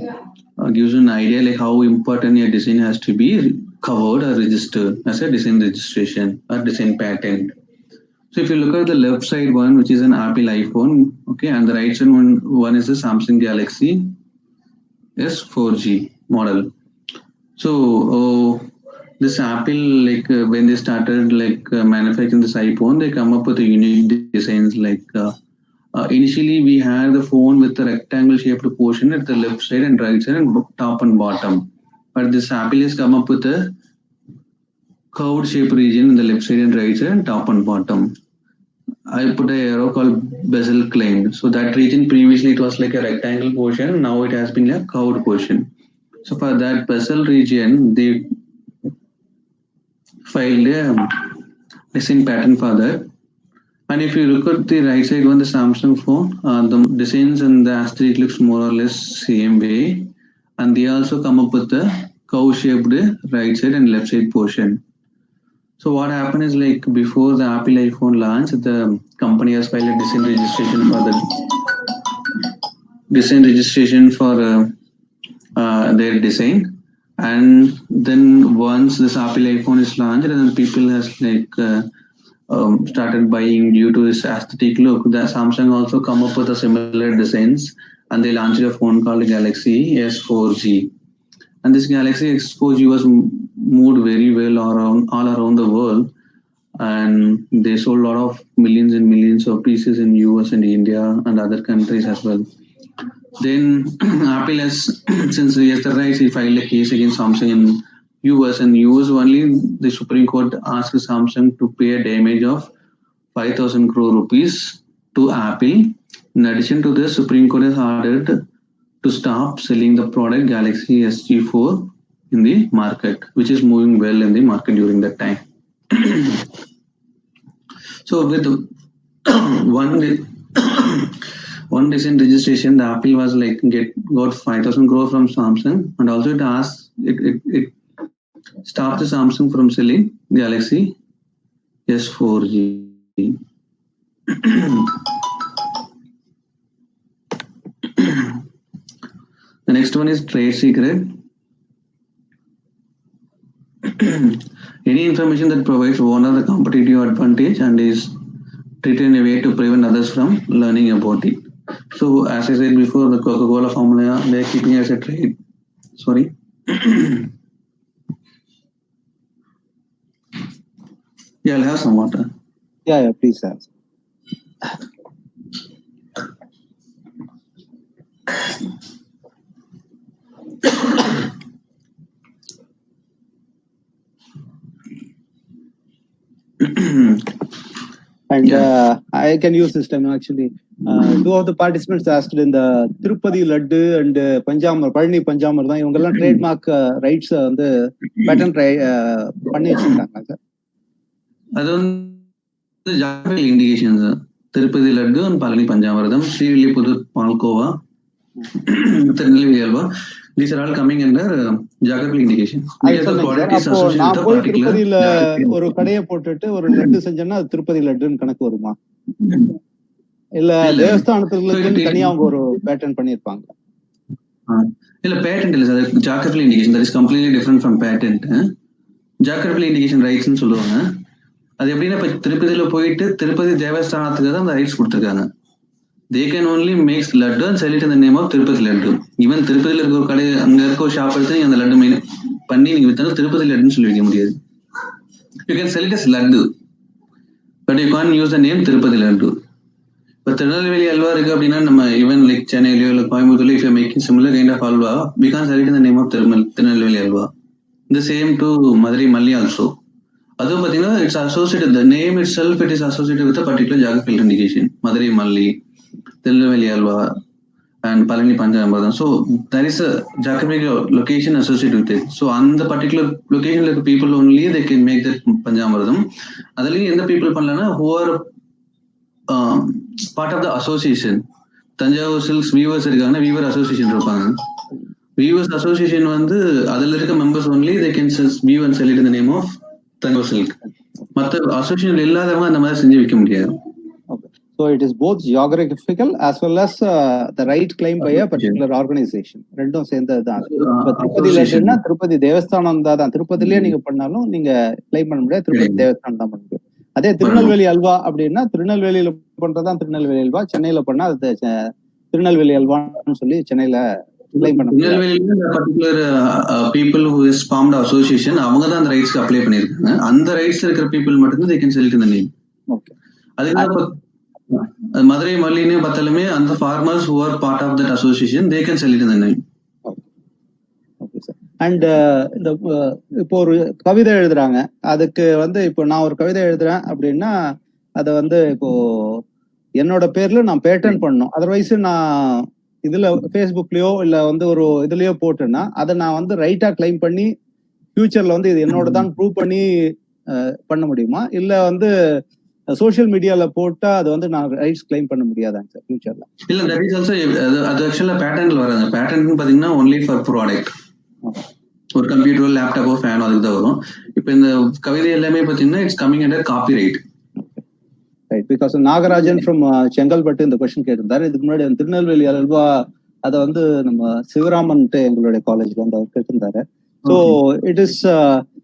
gives an idea like how important your design has to be covered or registered as a design registration or design patent. So if you look at the left side one, which is an Apple iPhone, okay, and the right side one is the Samsung Galaxy S4G model. So this Apple, like when they started like manufacturing this iPhone, they come up with a unique designs. Like initially we had the phone with the rectangle shaped portion at the left side and right side and top and bottom. But this Apple has come up with a curved shape region in the left side and right side and top and bottom. I put an arrow called bezel claimed. So that region previously it was like a rectangle portion. Now it has been a curved portion. So for that bezel region, they filed a design patent for that. And if you look at the right side on the Samsung phone, the designs and the aesthetic looks more or less same way. And they also come up with the curve shaped right side and left side portion. So what happened is like before the Apple iPhone launch, the company has filed a design registration for their design. And then once this Apple iPhone is launched, and people has like started buying due to this aesthetic look. The Samsung also come up with a similar designs, and they launched a phone called Galaxy S4G. And this Galaxy S4G was moved very well all around the world, and they sold a lot of millions and millions of pieces in US and India and other countries as well. Then Apple has, since yesterday, he filed a case against Samsung in US, and US only the Supreme Court asked Samsung to pay a damage of 5,000 crore rupees to Apple. In addition to this, Supreme Court has ordered to stop selling the product Galaxy SG4 in the market, which is moving well in the market during that time. So with one design registration, the Apple was like got 5,000 crore from Samsung, and also it Stop the Samsung from selling Galaxy S4G. The next one is trade secret. Any information that provides one of the competitive advantage and is treated in a way to prevent others from learning about it. So as I said before, the Coca-Cola formula, they're keeping as a trade. Sorry. Yeah, I'll have some water. Yeah, please, sir. And I can use this time actually. Two of the participants asked in the Tirupati Laddu and Palani Panjamar தான் இவங்கெல்லாம் trademark rights வந்து pattern பண்ணி வச்சிருக்காங்க sir. அது வந்து geographical indications. Tirupati laddu and Palani panchamirtham, Srivilliputhur palkova, Tirunelveli halwa, these are all coming under geographical indication. அப்போ நான் போய் திருப்பதியில ஒரு கடையை போட்டுட்டு ஒரு லட்டு செஞ்சேன்னா அது திருப்பதி லட்டுன்னு கணக்கு வருமா? இல்ல தேவஸ்தானத்துக்கு தனியா அவங்க ஒரு பேட்டர்ன் பண்ணிருப்பாங்க? இல்ல பேட்டன்ட் இல்ல sir, geographical indication that is completely different from patent. geographical indication rights ன்னு சொல்லுவாங்க. அது எப்படின்னா இப்ப திருப்பதியில போயிட்டு திருப்பதி தேவஸ்தானத்துக்கு தான் அந்த ரைட்ஸ் கொடுத்துருக்காங்க. They can only make laddu and sell it in the name of Tirupati Laddu. Even திருப்பதியில இருக்க ஒரு கடை, அங்க இருக்க ஒரு ஷாப் எடுத்து நீங்க அந்த லட்டு மெயின் பண்ணி நீங்க வித்தாலும் திருப்பதி லட்டுன்னு சொல்லி வைக்க முடியாது. You can sell it as laddu, but you can't use the name Tirupati Laddu. இப்போ திருநெல்வேலி அல்வா இருக்கு அப்படின்னா நம்ம ஈவன் லைக் சென்னையிலயோ இல்லை கோயம்புத்தூர்லயோ if you are making similar kind of alva, we can't sell it in the name of Tirunelveli halwa. The same to Madurai Malli also. அதுவும் பாத்தீங்கன்னா it's associated, the name itself it is associated with a particular geographical indication. Madurai Malli, Tirunelveli Alva, and Palani Panjamardhan. So there is a geographical location associated with it. So on the particular location, like people only they can make that Panjamardhan. Adali in the people panlana who are part of the association. Tanjavur Silks Weavers irukanga, Weaver Association irupanga. Weavers Association வந்து adala irukka members only they can weave and sell it in the name of Tanjavur Silk. மத்த association இல்லாதவங்க அந்த மாதிரி செஞ்சு வைக்க முடியாது. So it is both geographical as well as the right claim by a particular organization. ரெண்டும் சேர்ந்தது தான். இப்ப திருப்பதி லட்டுன்னா திருப்பதி தேவஸ்தானம் தான். திருப்பதிலேயே நீங்க பண்ணாலும் நீங்க கிளைம் பண்ண முடியாது, திருப்பதி தேவஸ்தானம் தான் பண்ண முடியும். அதே திருநெல்வேலி அல்வா அப்படின்னா திருநெல்வேலியில பண்றதுதான் திருநெல்வேலி அல்வா, சென்னையில பண்ணா அது திருநெல்வேலி அல்வான்னு சொல்லி சென்னையில கிளைம் பண்ண முடியாது. people who is formed association அவங்க தான் அந்த ரைட்ஸ்க்கு அப்ளை பண்ணிருக்காங்க. அந்த ரைட்ஸ் இருக்கிற people மட்டும் they can sell it in the name. Okay. அதுக்கு மதுரை மல்லினே பார்த்தாலுமே அந்த farmers who are part of that association they can sell it in the name. Okay sir. And இந்த இப்போ ஒரு கவிதை எழுதுறாங்க, அதுக்கு வந்து இப்போ நான் ஒரு கவிதை எழுதுறேன் அப்படின்னா அதை வந்து இப்போ என்னோட பேர்ல நான் பேட்டன் பண்ணணும். அதர்வைஸ் நான் இதுல ஃபேஸ்புக்லயோ இல்ல வந்து ஒரு இதுலயோ போட்டேன்னா அதை நான் வந்து ரைட்டா கிளைம் பண்ணி ஃபியூச்சர்ல வந்து இது என்னோட தான் ப்ரூவ் பண்ணி பண்ண முடியுமா? இல்ல வந்து சோஷியல் மீடியால போட்டா அது வந்து நான் ரைட்ஸ் கிளைம் பண்ண முடியாதாங்க சார் ஃபியூச்சர்ல? இல்ல, தட் இஸ் ஆல்சோ அது ஆக்சுவலா பேட்டன்ட்ல வராது. பேட்டன்ட்னு பாத்தீங்கன்னா ஒன்லி ஃபார் ப்ராடக்ட். ஒரு கம்ப்யூட்டரோ லேப்டாப்போ ஃபேனோ அதுக்கு தான் வரும். இப்போ இந்த கவிதை எல்லாமே பாத்தீங்கன்னா it's coming under copyright. Right, because Nagarajan from Chengalpattu இந்த கொஸ்டின் கேட்டிருந்தாரு. இதுக்கு முன்னாடி திருநெல்வேலி அல்வா அதை வந்து நம்ம சிவராமன்ட்டு எங்களுடைய காலேஜ்ல வந்து அவர் கேட்டிருந்தாரு. ஸோ இட் இஸ்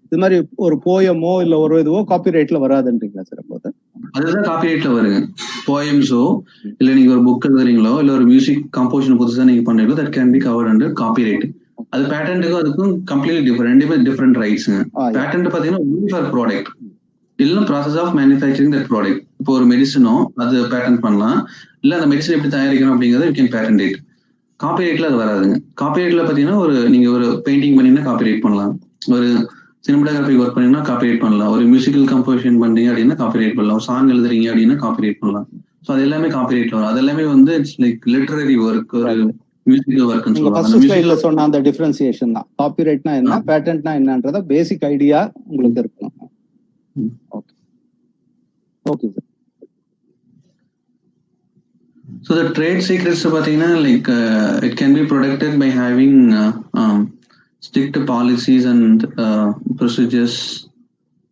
இது மாதிரி ஒரு போயமோ இல்ல ஒரு இதுவோ காப்பிரைட்ல வராதுன்றீங்களா சார்? அப்போது அதுதான் காப்பிரைட்ல வருங்க. போயம்ஸோ இல்ல நீங்க ஒரு புக் எழுதுறீங்களோ இல்ல ஒரு மியூசிக் கம்போசிஷன் புதுசா நீங்க பண்றீங்களோ that can be covered under copyright. அது பேட்டன்ட்டுக்கும் அதுக்கும் கம்ப்ளீட்லி டிஃபரெண்ட் ரைட்ஸ்ங்க. பேட்டன்ட் பாத்தீங்கன்னா ஒன்லி ஃபார் ப்ராடக்ட் இல்ல process of manufacturing that product. இப்போ ஒரு மெடிசனோ அது பேட்டன்ட் பண்ணலாம், இல்ல அந்த மெடிசன் எப்படி தயாரிக்கணும் அப்படிங்கறத யூ கேன் பேட்டன்ட் இட். காப்பிரைட்ல அது வராதுங்க. காப்பிரைட்ல பாத்தீங்கன்னா ஒரு நீங்க ஒரு பெயிண்டிங் பண்ணீங்கன்னா காப்பிரைட் பண்ணலாம், ஒரு சினிமாட்டோகிராஃபி ஒர்க் பண்ணீங்கன்னா காப்பிரைட் பண்ணலாம், ஒரு மியூசிக்கல் கம்போசிஷன் பண்றீங்க அப்படின்னா காப்பிரைட் பண்ணலாம், சாங் எழுதுறீங்க அப்படின்னா காப்பிரைட் பண்ணலாம். ஸோ அது எல்லாமே காப்பிரைட்ல வரும். அது எல்லாமே வந்து இட்ஸ் லைக் லிட்டரரி ஒர்க், ஒரு மியூசிக்கல் ஒர்க்னு சொல்லுவாங்க. சொன்ன அந்த டிஃபரன்சியேஷன் தான். காப்பிரைட்னா என்ன, பேட்டன்ட்னா என்னன்றத பேசிக் ஐடியா உங்களுக்கு இருக்கணும். Okay okay sir. So the trade secrets பாத்தீங்கன்னா like it can be protected by having strict policies and procedures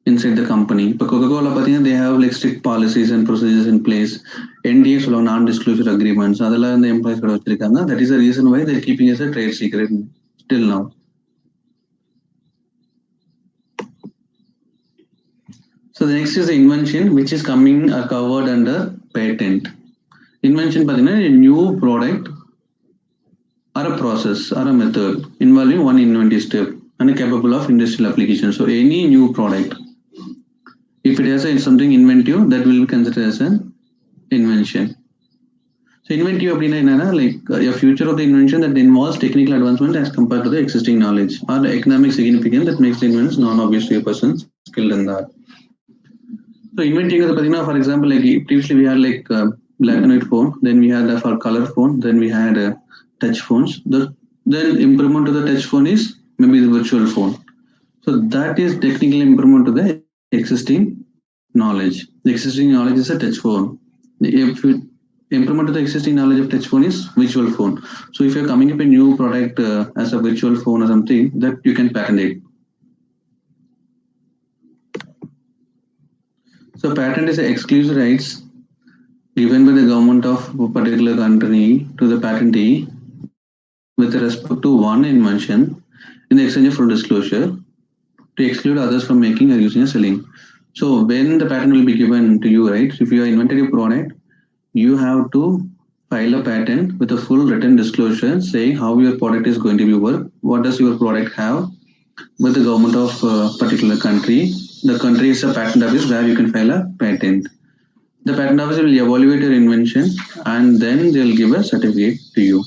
inside the company. But Coca-Cola, they have like strict policies and procedures in place. NDAs, non-disclosure agreements. The employees, that is the reason why they're keeping as a trade secret till now. So the next is the invention, which is coming covered under patent. Invention, a new product or a process or a method involving one inventive step and capable of industrial application. So any new product, if it has something inventive, that will be considered as an invention. So inventive like a future of the invention that involves technical advancement as compared to the existing knowledge, or the economic significance that makes the invention non-obvious to a person skilled in that. So inventing, for example, like previously we had like black and white phone, then we had for color phone, then we had touch phones. Then improvement to the touch phone is maybe the virtual phone. So that is technical improvement to the existing knowledge. The existing knowledge is a touch phone. If improvement to the existing knowledge of touch phone is virtual phone. So if you're coming up a new product as a virtual phone or something, that you can patent it. So patent is exclusive rights given by the government of a particular country to the patentee with respect to one invention in the exchange of full disclosure to exclude others from making or using or selling. So when the patent will be given to you, right? If you have invented a product, you have to file a patent with a full written disclosure saying how your product is going to be work, what does your product have with the government of a particular country. The country is a patent office where you can file a patent. The patent office will evaluate your invention and then they'll give a certificate to you.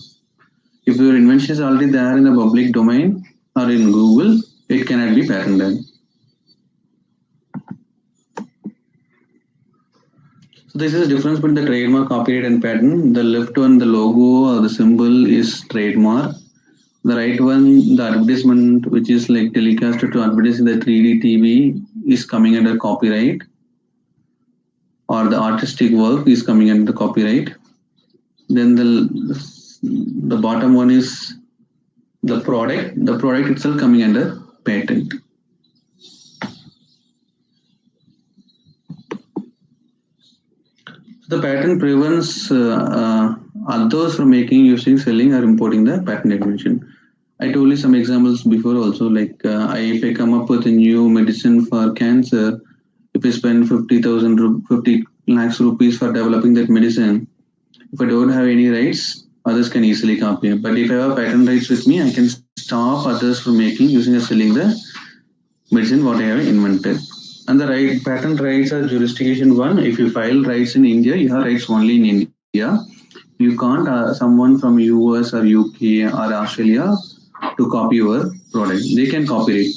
If your invention is already there in the public domain or in Google, it cannot be patented. So this is the difference between the trademark, copyright and patent. The left one, the logo or the symbol is trademark. The right one, the advertisement, which is like telecasted to advertise in the 3D TV, is coming under copyright, or the artistic work is coming under the copyright. Then the bottom one is the product itself coming under patent. The patent prevents others from making, using, selling, or importing the patent invention. I told you some examples before also, like if I come up with a new medicine for cancer, if I spend 50 lakhs rupees for developing that medicine, if I don't have any rights, others can easily copy it. But if I have patent rights with me, I can stop others from making, using, or selling the medicine what I have invented. And the patent rights are jurisdiction one. If you file rights in India, you have rights only in India. You can't someone from US or UK or Australia to copy your product. They can copy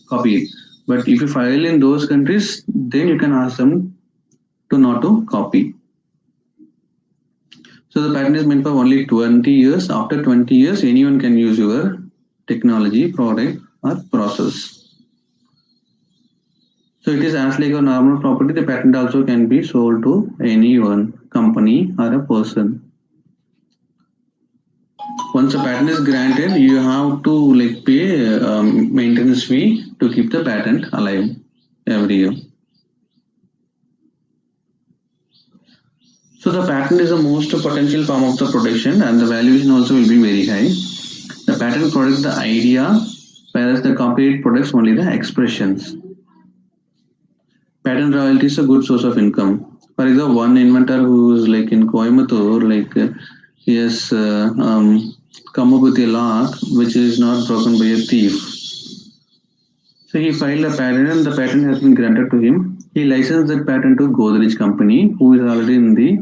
it. But if you file in those countries, then you can ask them to not to copy. So the patent is meant for only 20 years. After 20 years, anyone can use your technology, product, or process. So it is as like a normal property. The patent also can be sold to anyone, company, or a person. Once a patent is granted, you have to like pay maintenance fee to keep the patent alive every year. So the patent is the most potential form of the protection, and the valuation also will be very high. The patent protects the idea, whereas the copyright protects only the expressions. Patent royalty is a good source of income. For example, one inventor who is like in Coimbatore, like he has come up with a lock which is not broken by a thief. So he filed a patent and the patent has been granted to him. He licensed that patent to Godrej company, who is already in the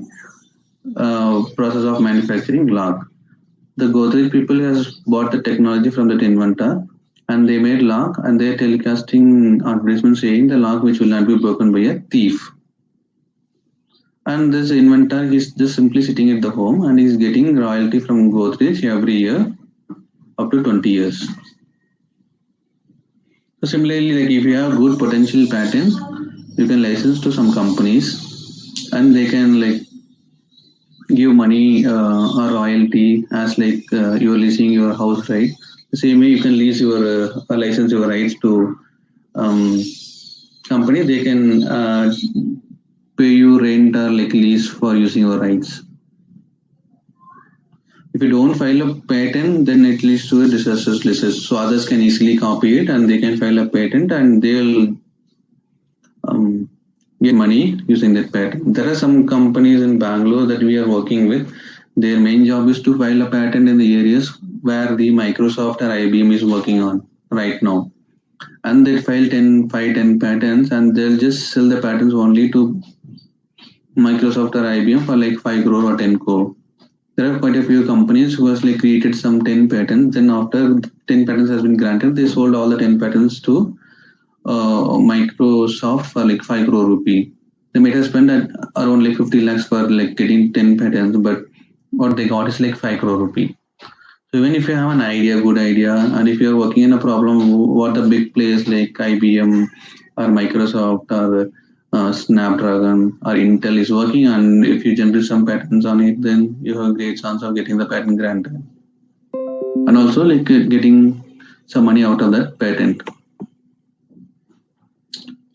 process of manufacturing lock. The Godrej people has bought the technology from that inventor and they made lock and they are telecasting advertisement saying the lock which will not be broken by a thief. And this inventor is just simply sitting at the home and is getting royalty from Godrej every year up to 20 years. So similarly, like if you have good potential patent, you can license to some companies and they can like give money or royalty as like you're leasing your house, right? Same way you can lease your license your rights to company. They can pay you rent or like lease for using your rights. If you don't file a patent, then it leads to a disastrous list. So others can easily copy it and they can file a patent and they'll get money using that patent. There are some companies in Bangalore that we are working with. Their main job is to file a patent in the areas where the Microsoft or IBM is working on right now. And they file 10 patents and they'll just sell the patents only to Microsoft or IBM for like 5 crore or 10 crore. There are quite a few companies who has like created some 10 patents. Then after 10 patents has been granted, they sold all the 10 patents to Microsoft for like 5 crore rupee. They might have spent around like 50 lakhs for like getting 10 patents, but what they got is like 5 crore rupee. So even if you have an idea, good idea, and if you're working in a problem, what the big players like IBM or Microsoft or Snapdragon or Intel is working on, if you generate some patents on it, then you have a great chance of getting the patent granted. And also like getting some money out of that patent.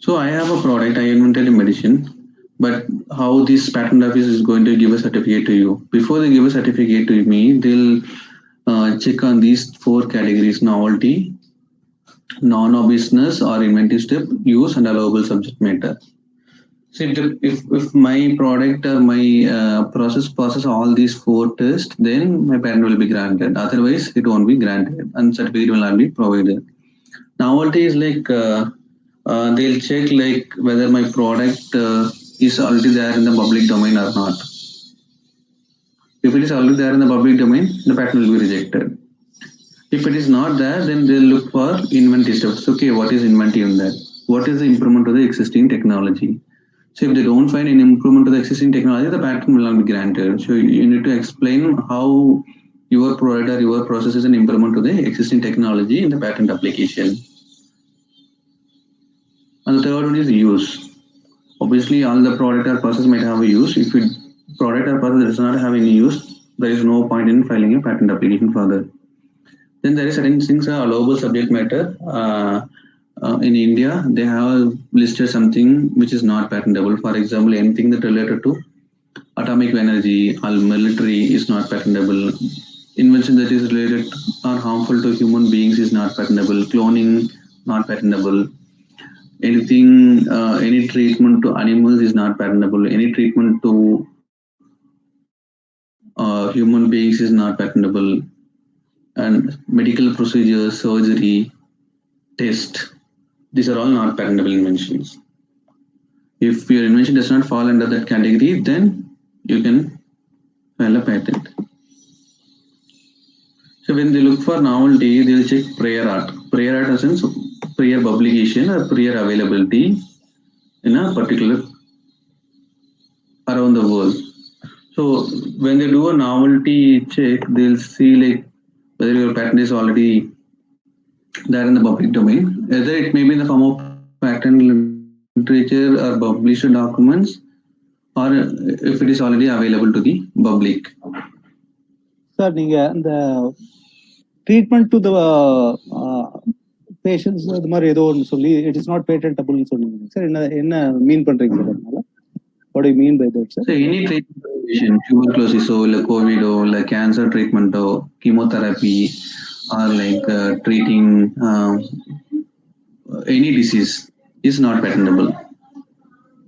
So I have a product, I invented a medicine, but how this patent office is going to give a certificate to you? Before they give a certificate to me, they'll check on these 4 categories: novelty, non-obviousness or inventive step, use, and allowable subject matter. So if my product or my process passes all these 4 tests, then my patent will be granted. Otherwise, it won't be granted and certificate will not be provided. Novelty is like they'll check like whether my product is already there in the public domain or not. If it is already there in the public domain, the patent will be rejected. If it is not there, then they'll look for inventive steps. Okay, what is inventive in that? What is the improvement to the existing technology? So if they don't find an improvement to the existing technology, the patent will not be granted. So you need to explain how your product or your process is an improvement to the existing technology in the patent application. And the third one is use. Obviously, all the product or process might have a use. If it product or process does not have any use, there is no point in filing a patent application further. Then there is certain things are allowable subject matter. In India, they have listed something which is not patentable. For example, anything that related to atomic energy or military is not patentable. Invention that is related or harmful to human beings is not patentable. Cloning, not patentable. Anything, any treatment to animals is not patentable. Any treatment to human beings is not patentable. And medical procedures, surgery, test, these are all not patentable inventions. If your invention does not fall under that category, then you can file a patent. So when they look for novelty, they will check prior art. Prior art in the sense prior publication or prior availability in a particular around the world. So when they do a novelty check, they'll see like whether your patent is already there in the public domain, either it may be in the form of patent literature or published documents, or if it is already available to the public. Sir, the treatment to the patients, it is not patentable. Sir, mean what do you mean by that, sir? So any treatment, tuberculosis or COVID or cancer treatment or chemotherapy or treating any disease is not patentable.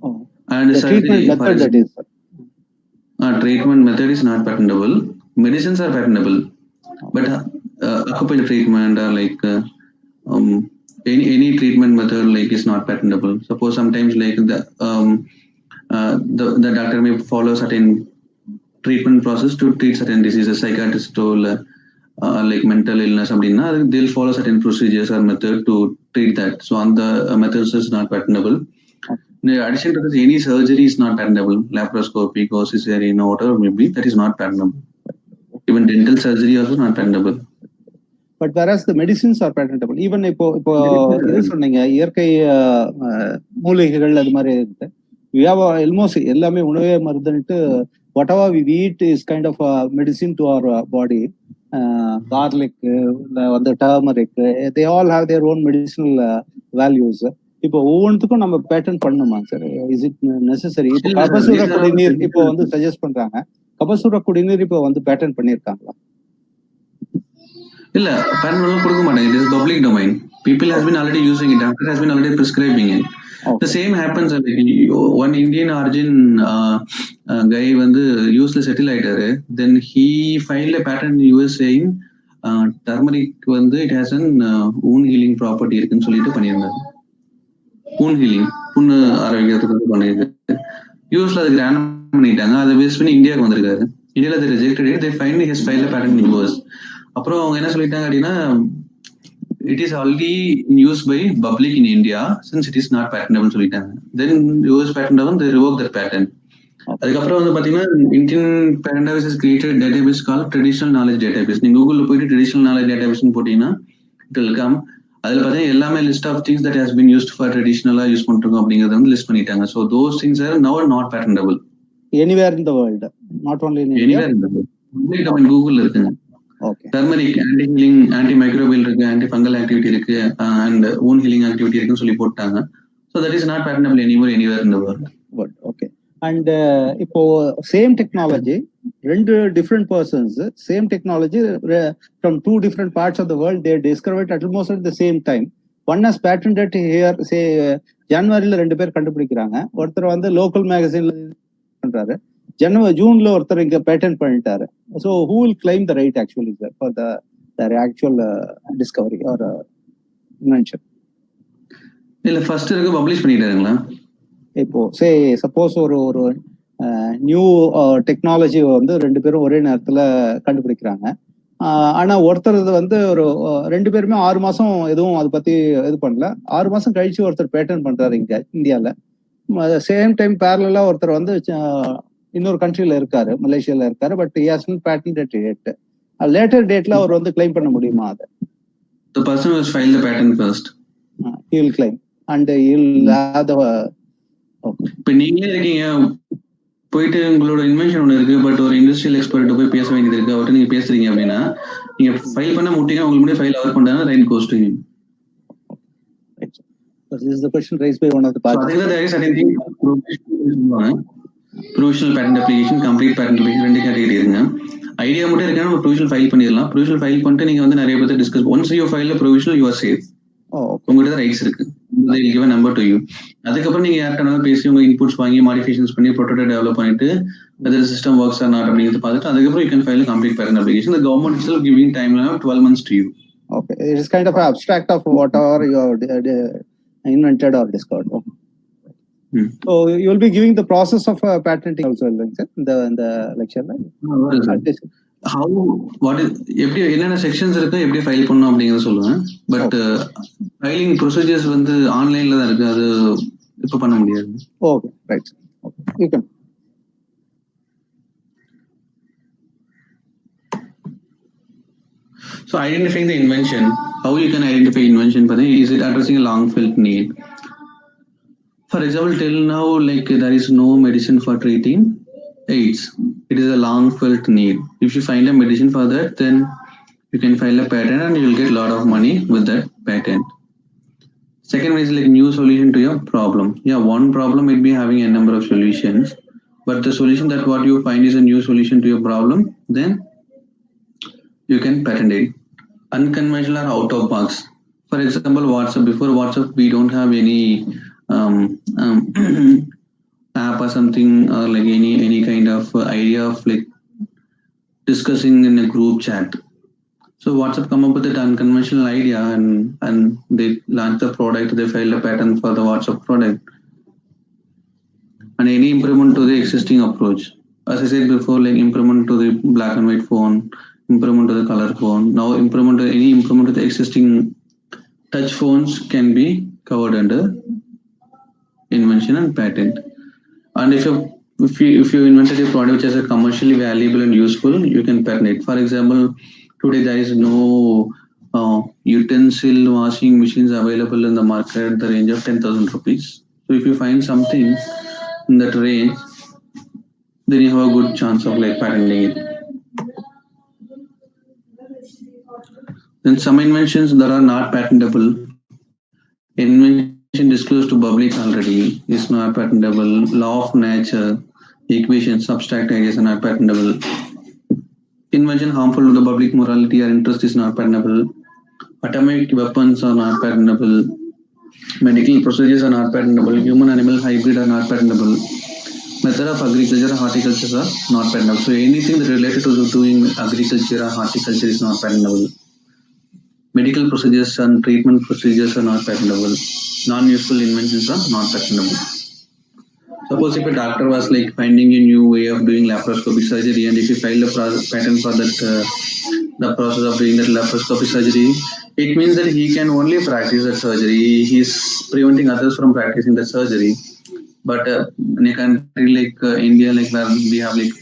Oh. And the treatment method that is, sir. Treatment method is not patentable. Medicines are patentable, but occupational treatment or any treatment method is not patentable. Suppose sometimes the doctor may follow certain treatment process to treat certain diseases, psychiatrist or mental illness, they'll follow certain procedures or method to treat that. So on the methods is not patentable. In addition to this, any surgery is not patentable. Laparoscopy, cesarean, whatever maybe, that is not patentable. Even dental surgery also not patentable. But whereas the medicines are patentable, even we have almost whatever we eat is kind of a medicine to our body, garlic, the turmeric, they all have their own medicinal values. இப்போ ஒவ்வொன்றுக்கும் நம்ம pattern பண்ணணுமா sir? Is it necessary? இப்போ கபசூர குடிநீர் இப்போ வந்து suggest பண்றாங்க, கபசூர குடிநீர் இப்போ வந்து பேட்டர்ன் பண்ணிருக்காங்களா? இல்ல, பேட்டர்ன் எல்லாம் கொடுக்க மாட்டாங்க. It is public domain. People has been already using it. Doctor has been already prescribing it. Okay. The same happens. One Indian origin guy வந்து யூஎஸ்ல செட்டில் ஆயிட்டாரு. Then he filed a patent in US saying turmeric வந்து it has an wound healing property இருக்குன்னு சொல்லிட்டு பண்ணியிருந்தாரு. wound healing, புண்ணு ஆரோக்கியத்துக்கு பண்ணியிருக்கு. யூஎஸ்ல அது கிராண்ட் பண்ணிட்டாங்க. அதை பேஸ் பண்ணி இந்தியாவுக்கு வந்திருக்காரு. இந்தியாவில் அதை rejected it. They finally has filed a patent in US. அப்புறம் அவங்க என்ன சொல்லிட்டாங்க அப்படின்னா, it is already used by public in India since it is not patentable சொல்லிட்டாங்க. Then US patent down, they revoke that patent. அதுக்கப்புறம் வந்து பாத்தீங்கன்னா, Indian Patent Office has created a database called Traditional Knowledge Database. நீங்க கூகுள்ல போயிட்டு Traditional Knowledge Database போட்டீங்கன்னா it will come. அதுல பாத்தீங்கன்னா எல்லாமே list of things that has been used for ட்ரெடிஷனலா யூஸ் பண்ணிருக்கோம் அப்படிங்கறத வந்து லிஸ்ட் பண்ணிட்டாங்க. So those things are now not patentable anywhere in the world, not only in India. Anywhere in the world. Public domain கூகுள்ல இருக்குங்க. Okay. Turmeric anti healing, anti microbial இருக்கு, anti fungal activity இருக்கு, and wound healing activity இருக்குன்னு சொல்லி போட்டாங்க. So that is not patentable anywhere in the world. Good. Okay. And இப்போ same technology, ரெண்டு different persons same technology from two different parts of the world they discover it almost at the same time. One has patented here, say ஜனவரியில ரெண்டு பேர் கண்டுபிடிக்கிறாங்க. ஒருத்தர் வந்து local மேகசின்ல பண்றாரு, ஜூன்ல ஒருத்தர் இங்க பேட்டன் பண்ணிட்டாரு. So who will claim the right actually for the actual discovery or invention? இல்ல, ஃபர்ஸ்ட் இருக்க பப்ளிஷ் பண்ணிட்டாருங்களா? இப்போ சப்போஸ் ஒரு நியூ டெக்னாலஜி வந்து ரெண்டு பேரும் ஒரே நேரத்துல கண்டுபிடிக்கிறாங்க. ஆனா ஒருத்தர் வந்து ஒரு ரெண்டு பேருமே 6 மாசம் எதுவும் அதை பத்தி இது பண்ணல. 6 மாசம் கழிச்சு ஒருத்தர் பேட்டன் பண்றாரு இங்க இந்தியால. சேம் டைம் பேரலா ஒருத்தர் வந்து இன்னொரு கண்ட்ரில இருக்காரு, மலேசியால இருக்காரு. But he hasn't patented it. Later டேட்ல அவர் வந்து கிளைம் பண்ண முடியுமா? அதை the person who has filed the patent first, he will claim and he will have the இப்ப நீங்களே இருக்கீங்க, போயிட்டு உங்களோட இன்வென்ஷன் ஒன்று இருக்கு, பட் ஒரு இண்டஸ்ட்ரியல் எக்ஸ்பர்ட் போய் பேச வேண்டியது இருக்கு, அவர்கிட்ட நீங்க பேசுறீங்க அப்படின்னா, நீங்க ஃபைல் பண்ண முட்டீங்க, உங்களுக்கு முன்னாடி ஃபைல் அவர் பண்றாங்க, right goes to him. This is the question raised by one of the parties. So there is certain thing provisional patent application, complete patent application, ரெண்டு கேட்டகரி இருக்குங்க. ஐடியா மட்டும் இருக்கா, நம்ம ப்ரொவிஷனல் ஃபைல் பண்ணிடலாம். ப்ரொவிஷனல் ஃபைல் பண்ணிட்டு நீங்க வந்து நிறைய பேர் discuss, once you file provisional you are safe. உங்ககிட்ட ரைட்ஸ் இருக்கு, they will give a number to you. அதுக்கப்புறம் நீங்க யார்கிட்ட பேசி உங்க இன்புட்ஸ் வாங்கி மாடிஃபிகேஷன்ஸ் பண்ணி ப்ரோட்டோடைப் டெவலப் பண்ணிட்டு whether the system works or not அப்படிங்கறத பார்த்துட்டு அதுக்கப்புறம் you can file a complete patent application. The government itself giving timeline of 12 months to you. Okay, it is kind of an abstract of whatever you have invented or discovered. Okay. So you will be giving the process of patenting also in the lecture, right? How, what is, எப்படி என்னென்ன sections இருக்கு, எப்படி file பண்ணணும் அப்படிங்கறத சொல்லுவேன். But filing procedures வந்து ஆன்லைன்ல தான் இருக்கு, அது இப்ப பண்ண முடியாது. Okay, right. Okay, you can. So identifying the invention, how you can identify invention, is it addressing a long felt need? For example, till now, like there is no medicine for treating AIDS. It is a long felt need. If you find a medicine for that, then you can file a patent and you will get a lot of money with that patent. Second one is like new solution to your problem. Yeah, one problem might be having a number of solutions, but the solution that what you find is a new solution to your problem, then you can patent it. Unconventional or out of box. For example, WhatsApp. Before WhatsApp, we don't have any app or something, or like any kind of idea of like discussing in a group chat. So WhatsApp come up with that unconventional idea and they launch the product, they file a patent for the WhatsApp product. And any improvement to the existing approach. As I said before, like improvement to the black and white phone, improvement to the color phone. Now any improvement to the existing touch phones can be covered under invention and patent. And if you invented a product which is commercially valuable and useful, you can patent it. For example, today there is no utensil washing machines available in the market at the range of 10,000 rupees. So if you find something in that range, then you have a good chance of like patenting it. Then some inventions that are not patentable. Invention disclosed to public already is not patentable. Law of nature, equations, abstract ideas are not patentable. Invention harmful to the public morality or interest is not patentable. Atomic weapons are not patentable. Medical procedures are not patentable. Human-animal hybrid are not patentable. Method of agriculture or horticulture are not patentable. So anything that related to doing agriculture or horticulture is not patentable. Medical procedures and treatment procedures are not patentable. Non-useful inventions are not patentable. Suppose if a doctor was like finding a new way of doing laparoscopic surgery, and if you file a patent for that, the process of doing that laparoscopic surgery, it means that he can only practice that surgery. He's preventing others from practicing the surgery. But in a country like India, like where we have like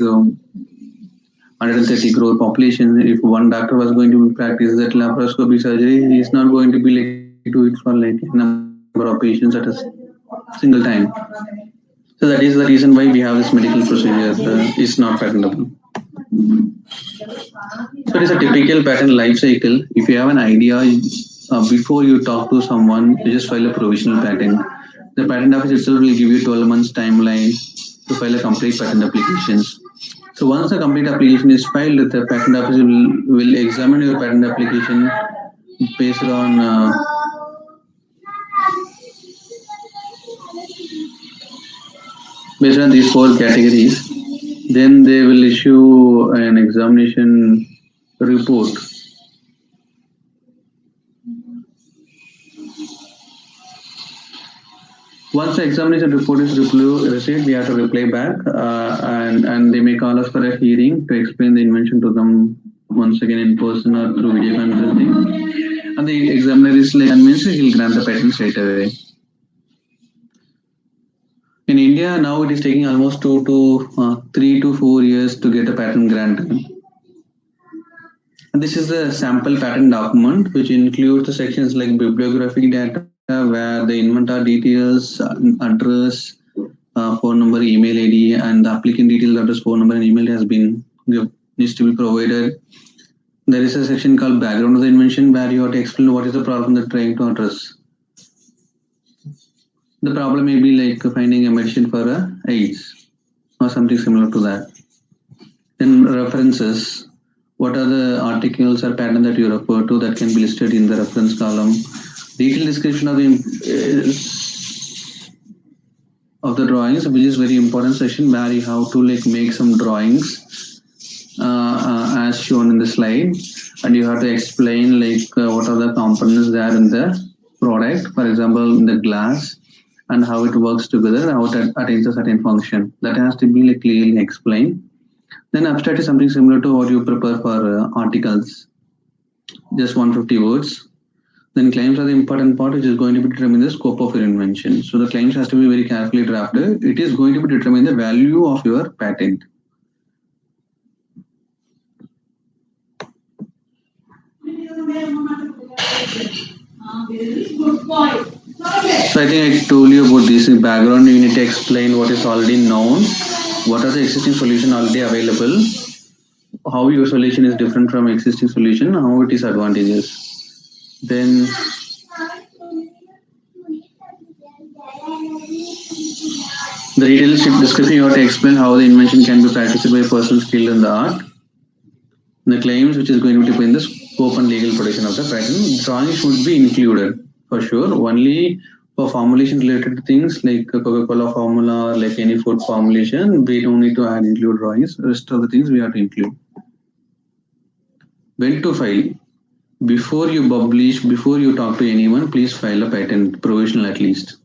130 crore population, if one doctor was going to practice that laparoscopic surgery, he is not going to be like do it for like a number of patients at a single time. So that is the reason why we have this medical procedure is not patentable. So it is a typical patent life cycle. If you have an idea, before you talk to someone, you just file a provisional patent. The patent office itself will give you 12 months timeline to file a complete patent applications. So once a complete application is filed, the patent office will examine your patent application based on these 4 categories. Then they will issue an examination report. Once the examination report is received, we have to reply back, and they may call us for a hearing to explain the invention to them once again in person or through video conferencing. And the examiner is like convinced, he'll grant the patent straight away. In India, now it is taking almost 3 to 4 years to get a patent granted. And this is the sample patent document, which includes the sections like bibliographic data, where the inventor details, address, phone number, email ID, and the applicant details, address, phone number, and email needs to be provided. There is a section called background of the invention, where you have to explain what is the problem they're trying to address. The problem may be like finding a medicine for AIDS or something similar to that. Then references. What are the articles or patent that you refer to that can be listed in the reference column? Detailed description of the drawings, which is very important section where you have to like make some drawings as shown in the slide, and you have to explain like what are the components there in the product, for example in the glass, and how it works together, how it attains a certain function. That has to be like clearly explained. Then abstract is something similar to what you prepare for articles, just 150 words. Then claims are the important part, which is going to be determine the scope of your invention. So the claims has to be very carefully drafted. It is going to be determine the value of your patent. So I think I told you about this background. You need to explain what is already known, what are the existing solutions already available, how your solution is different from existing solution, how it is advantages. Then the detailed description, you have to explain how the invention can be practiced by a person skilled in the art. The claims, which is going to depend the scope and legal protection of the patent. Drawing should be included for sure. Only for formulation related things like Coca-Cola formula, like any food formulation, we don't need to include drawings. The rest of the things we have to include. When to file? Before you publish, before you talk to anyone, please file a patent, provisional at least.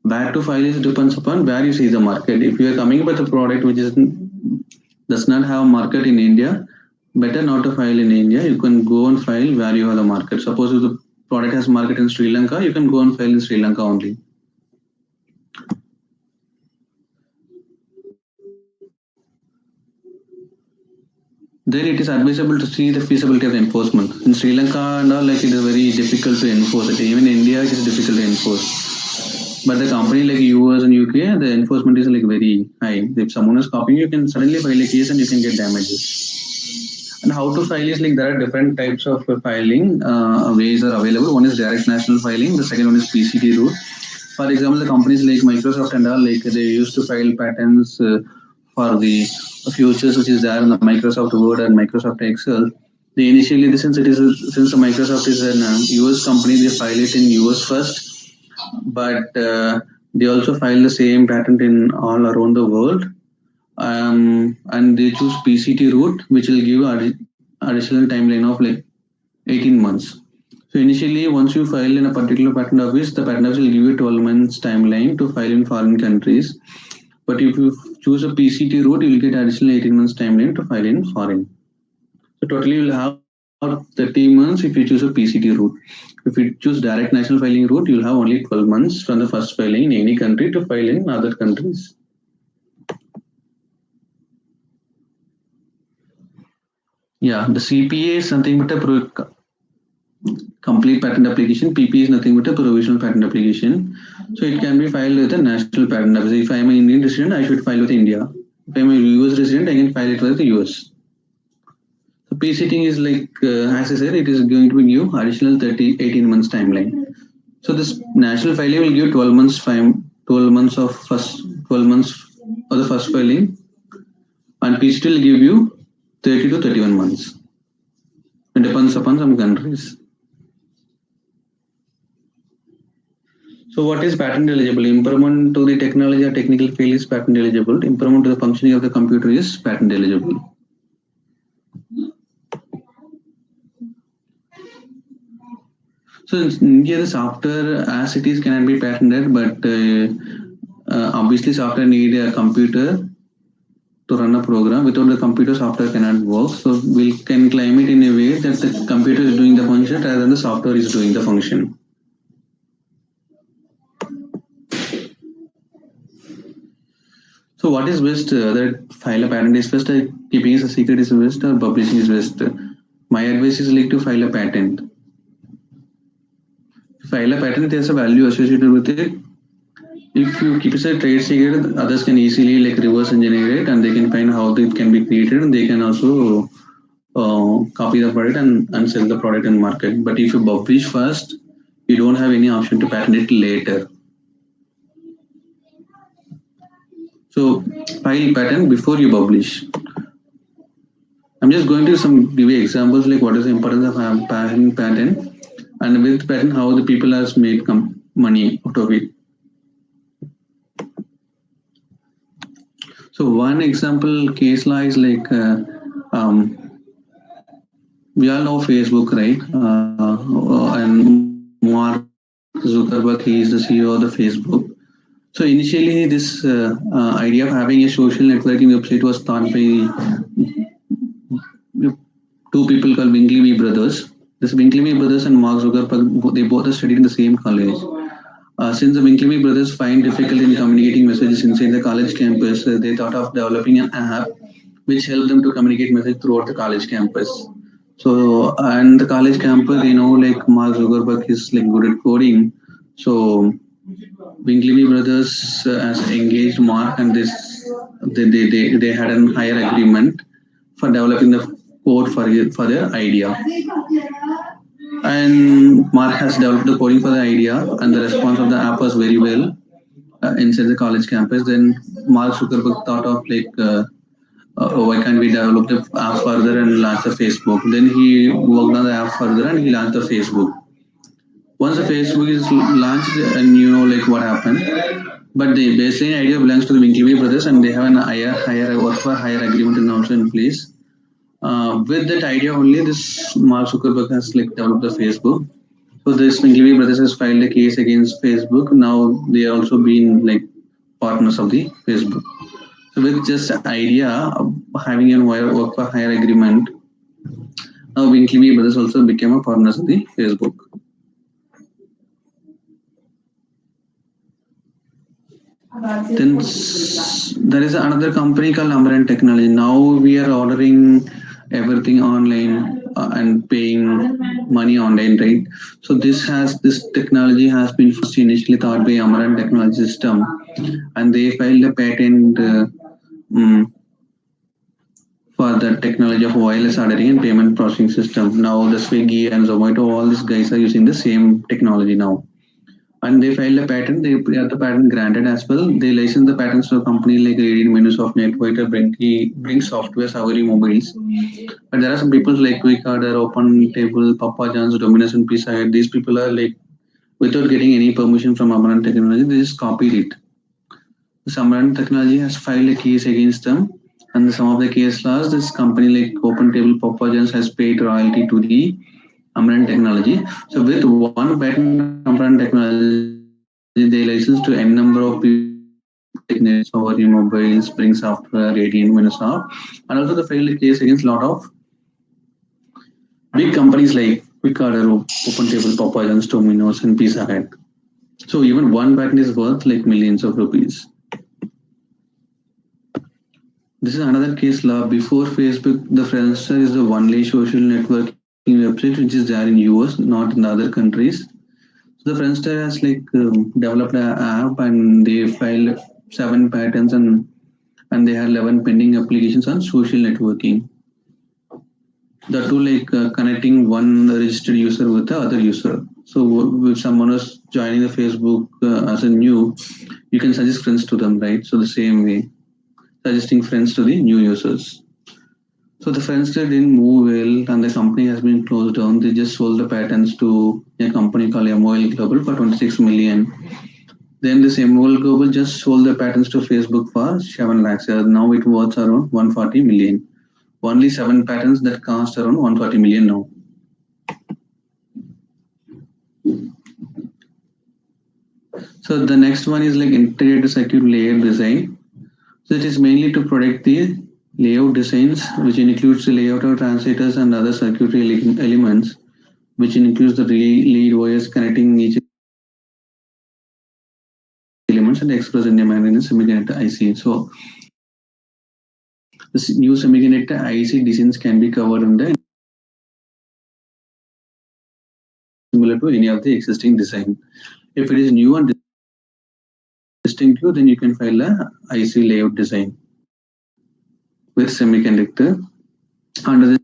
Where to file is depends upon where you see the market. If you are coming with a product which does not have market in India, better not to file in India. You can go and file where you have the market. Suppose if the product has market in Sri Lanka, you can go and file in Sri Lanka only. Then it is advisable to see the feasibility of the enforcement. In Sri Lanka and all, like it is very difficult to enforce it. Even in India, it is difficult to enforce. But the company like US and UK, the enforcement is like very high. If someone is copying, you can suddenly file a case and you can get damages. And how to file is like there are different types of filing ways are available. One is direct national filing. The second one is PCT route. For example, the companies like Microsoft and all, like they used to file patents for the futures which is there in the Microsoft Word and Microsoft Excel. They initially, since the Microsoft is an US company, they file it in US first, but they also file the same patent in all around the world. And they choose PCT route, which will give additional timeline of like 18 months. So initially, once you file in a particular patent office, the patent office will give you 12 months timeline to file in foreign countries. But if you choose a PCT route, you will get additional 18 months timeline to file in foreign. So totally you will have 30 months if you choose a PCT route. If you choose direct national filing route, you will have only 12 months from the first filing in any country to file in other countries. Yeah, the CPA is nothing but a complete patent application. PP is nothing but a provisional patent application. So it can be filed with a national patent office. If I am an Indian resident, I should file with India. If I am a US resident, I can file it with the US. So PCT is like, as I said, it is going to give additional 18 months timeline. So this national filing will give 12 months time, 12 months of first 12 months for the first filing, and PCT will give you 30 to 31 months. It depends upon some countries. So what is patent eligible? Improvement to the technology or technical field is patent eligible. Improvement to the functioning of the computer is patent eligible. So in India, the software as it is cannot be patented, but obviously software need a computer to run a program. Without the computer, software cannot work. So we can claim it in a way that the computer is doing the function rather than the software is doing the function. So what is best? That file a patent is best, keeping it a secret is best, or publishing is best? My advice is like to file a patent. File a patent, there's a value associated with it. If you keep it a trade secret, others can easily like reverse engineer it, and they can find how it can be created, and they can also copy the product and sell the product in market. But if you publish first, you don't have any option to patent it later. So file patent before you publish. I'm just going to give you examples like what is the importance of having patent, and with patent how the people has made money out of it. So one example case law is like we all know Facebook, right? And Mark Zuckerberg, he is the CEO of the Facebook. So initially, this idea of having a social networking website was thought by two people called Winklevy brothers. This Winklevy brothers and Mark Zuckerberg, they both are studied in the same college. Since the Winklevy brothers find difficulty in communicating messages inside the college campus, they thought of developing an app which helped them to communicate message throughout the college campus. So, and the college campus, like Mark Zuckerberg is like good at coding. So, Winklevy brothers has engaged Mark, and they had a higher agreement for developing the code for their idea. And Mark has developed the coding for the idea, and the response of the app was very well inside the college campus. Then Mark Zuckerberg thought of like, why can't we develop the app further and launch the Facebook? Then he worked on the app further and he launched the Facebook. Once the Facebook is launched, and like what happened. But the baseline idea belongs to the Winklevy brothers, and they have an higher agreement also in place. With that idea only, this Mark Zuckerberg has like developed the Facebook. So this Winklevy brothers has filed a case against Facebook. Now they are also being like partners of the Facebook. So with just the idea of having a work for hire agreement, now Winklevy brothers also became a partners of the Facebook. Then there is another company called Amaranth Technology. Now we are ordering everything online and paying money online, right? So this technology has been first initially thought by Amaranth Technology System, and they filed a patent for the technology of wireless ordering and payment processing system. Now the Swiggy and Zomato, all these guys are using the same technology now. And they filed a patent, they have the patent granted as well. They license the patents to a company like Radiant, Microsoft, Netwaiter, Bring Software, Savary Mobiles. But there are some people like Quickorder, Open Table, Papa John's, Domino's, and Pizza Hut. These people are like, without getting any permission from Amaranth Technology, they just copied it. Amaranth Technology has filed a case against them, and some of the case laws, this company like Open Table, Papa John's has paid royalty to the Amaranth Technology. So with one patent Amaranth Technology, they license to n number of people, Savary Mobiles, Spring Software, Radiant, Microsoft, and also they filed a case against a lot of big companies like Quickorder, Open Table, Papa John's, Domino's, and Pizza Hut. So even one patent is worth like millions of rupees. This is another case law. Before Facebook, the Friendster is the only social networking website which is there in US, not in other countries. So the Friendster has like developed an app and they filed 7 patents and they had 11 pending applications on social networking. The two like connecting one registered user with the other user. So if someone is joining the Facebook as a new, you can suggest friends to them, right? So the same way, suggesting friends to the new users. So the Friendster didn't move well and the company has been closed down. They just sold the patents to a company called MOL Global for 26 million. Then this MOL Global just sold the patents to Facebook for 7 lakhs. Now it worth around 140 million. Only 7 patents that cost around 140 million now. So the next one is like integrated circuit layer design. So it is mainly to protect the layout designs, which includes the layout of translators and other circuitry elements, which includes the lead wires connecting each elements and express in the manner in the semiconductor IC. So this new semiconductor IC designs can be covered in the similar to any of the existing design. If it is new and distinctive, then you can file a IC layout design with semiconductor under the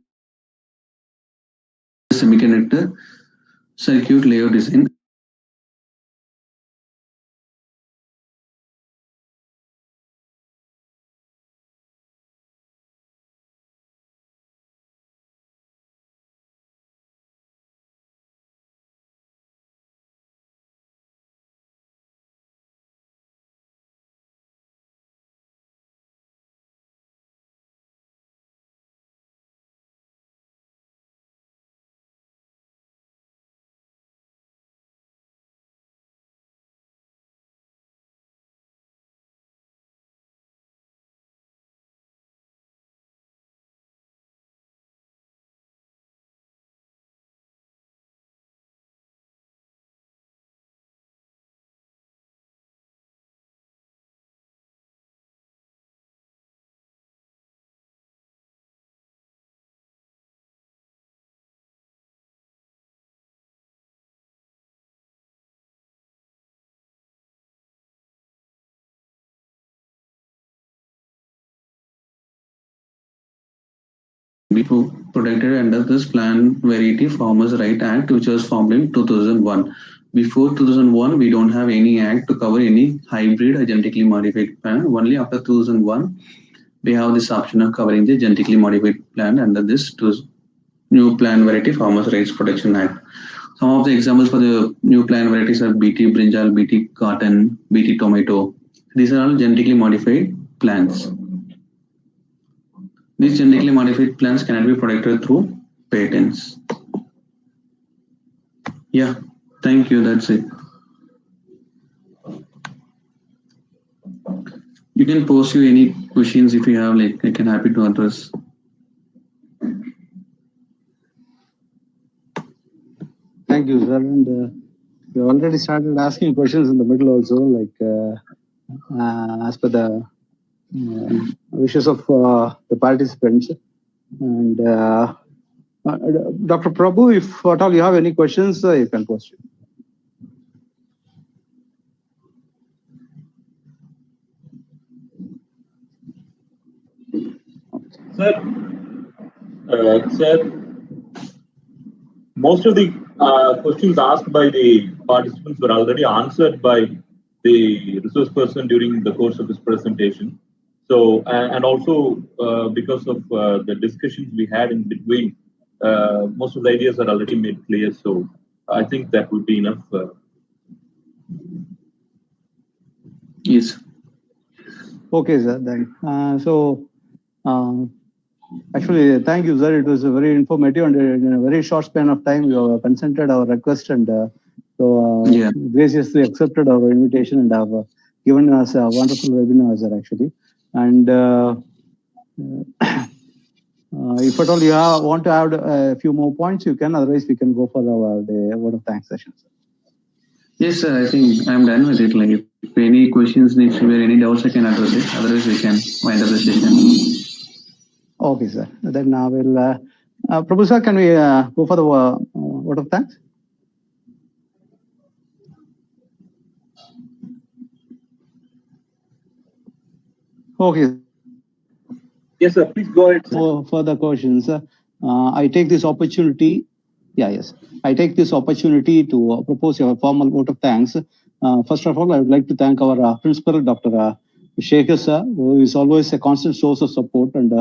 semiconductor circuit layout design. Be protected under this Plant Variety Farmers' Right Act, which was formed in 2001. Before 2001, we don't have any act to cover any hybrid or genetically modified plant. Only after 2001, we have this option of covering the genetically modified plant under this new Plant Variety Farmers' Rights Protection Act. Some of the examples for the new plant varieties are BT brinjal, BT cotton, BT tomato. These are all genetically modified plants. These genetically modified plants cannot be protected through patents. Yeah, thank you. That's it. You can post you any questions if you have, like I can happy to address. Thank you, sir. And we already started asking questions in the middle also, like as per the wishes of the participants. And Dr. Prabhu, if at all you have any questions, you can post it. Sir, Sir, most of the questions asked by the participants were already answered by the resource person during the course of his presentation. So, and also because of the discussions we had in between, most of the ideas are already made clear. So, I think that would be enough. Yes. Okay, sir. Then, actually, thank you, sir. It was very informative, and in a very short span of time, you have consented our request and Yeah. graciously accepted our invitation and have given us a wonderful webinar, sir, actually. And if at all you want to add a few more points, you can. Otherwise, we can go for the word of thanks session, sir. Yes, sir. I think I'm done with it. Like, if any questions needs to be, any doubts, I can address it. Otherwise, we can wind up the session. Okay, sir. Then I will. Prabhu sir, can we go for the word of thanks? Okay. Yes, sir. Please go ahead. For further questions, I take this opportunity. I take this opportunity to propose a formal vote of thanks. First of all, I would like to thank our principal, Dr. Shekhar sir, who is always a constant source of support and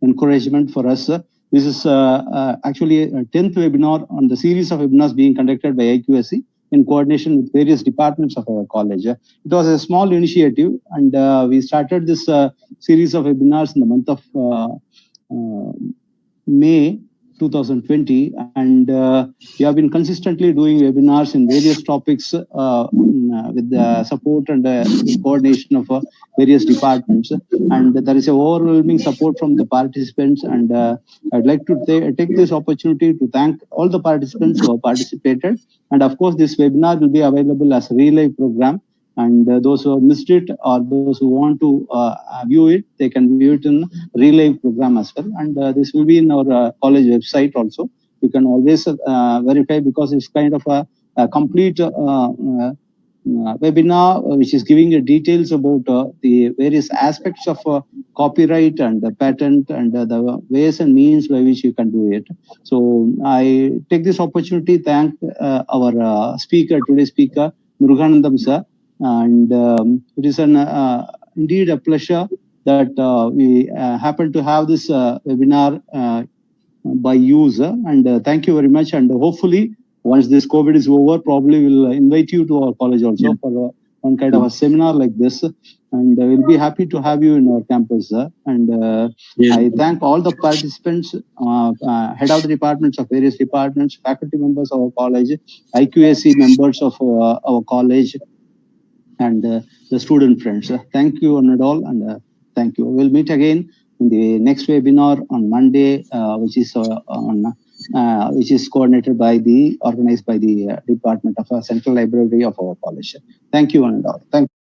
encouragement for us. This is actually a 10th webinar on the series of webinars being conducted by IQSC in coordination with various departments of our college. It was a small initiative, and we started this series of webinars in the month of May 2020, and we have been consistently doing webinars in various topics with the support and coordination of various departments, and there is a overwhelming support from the participants, and I'd like to take this opportunity to thank all the participants who have participated, and of course this webinar will be available as a relay program, and those who have missed it or those who want to view it, they can view it in relay program as well, and this will be in our college website also. You can always verify, because it's kind of a complete webinar which is giving you details about the various aspects of copyright and the patent and the ways and means by which you can do it. So I take this opportunity to thank our today's speaker, Muruganandam sir, and it is indeed a pleasure that we happen to have this webinar by you, sir, and thank you very much, and hopefully once this COVID is over, probably we'll invite you to our college also for one kind of a seminar like this, and we'll be happy to have you in our campus, sir. And I thank all the participants, head of the departments of various departments, faculty members of our college, IQSC members of our college, and the student friends. Thank you one and all, and thank you. We'll meet again in the next webinar on Monday, which is organized by the Department of Central Library of our college. Thank you one and all. Thank you.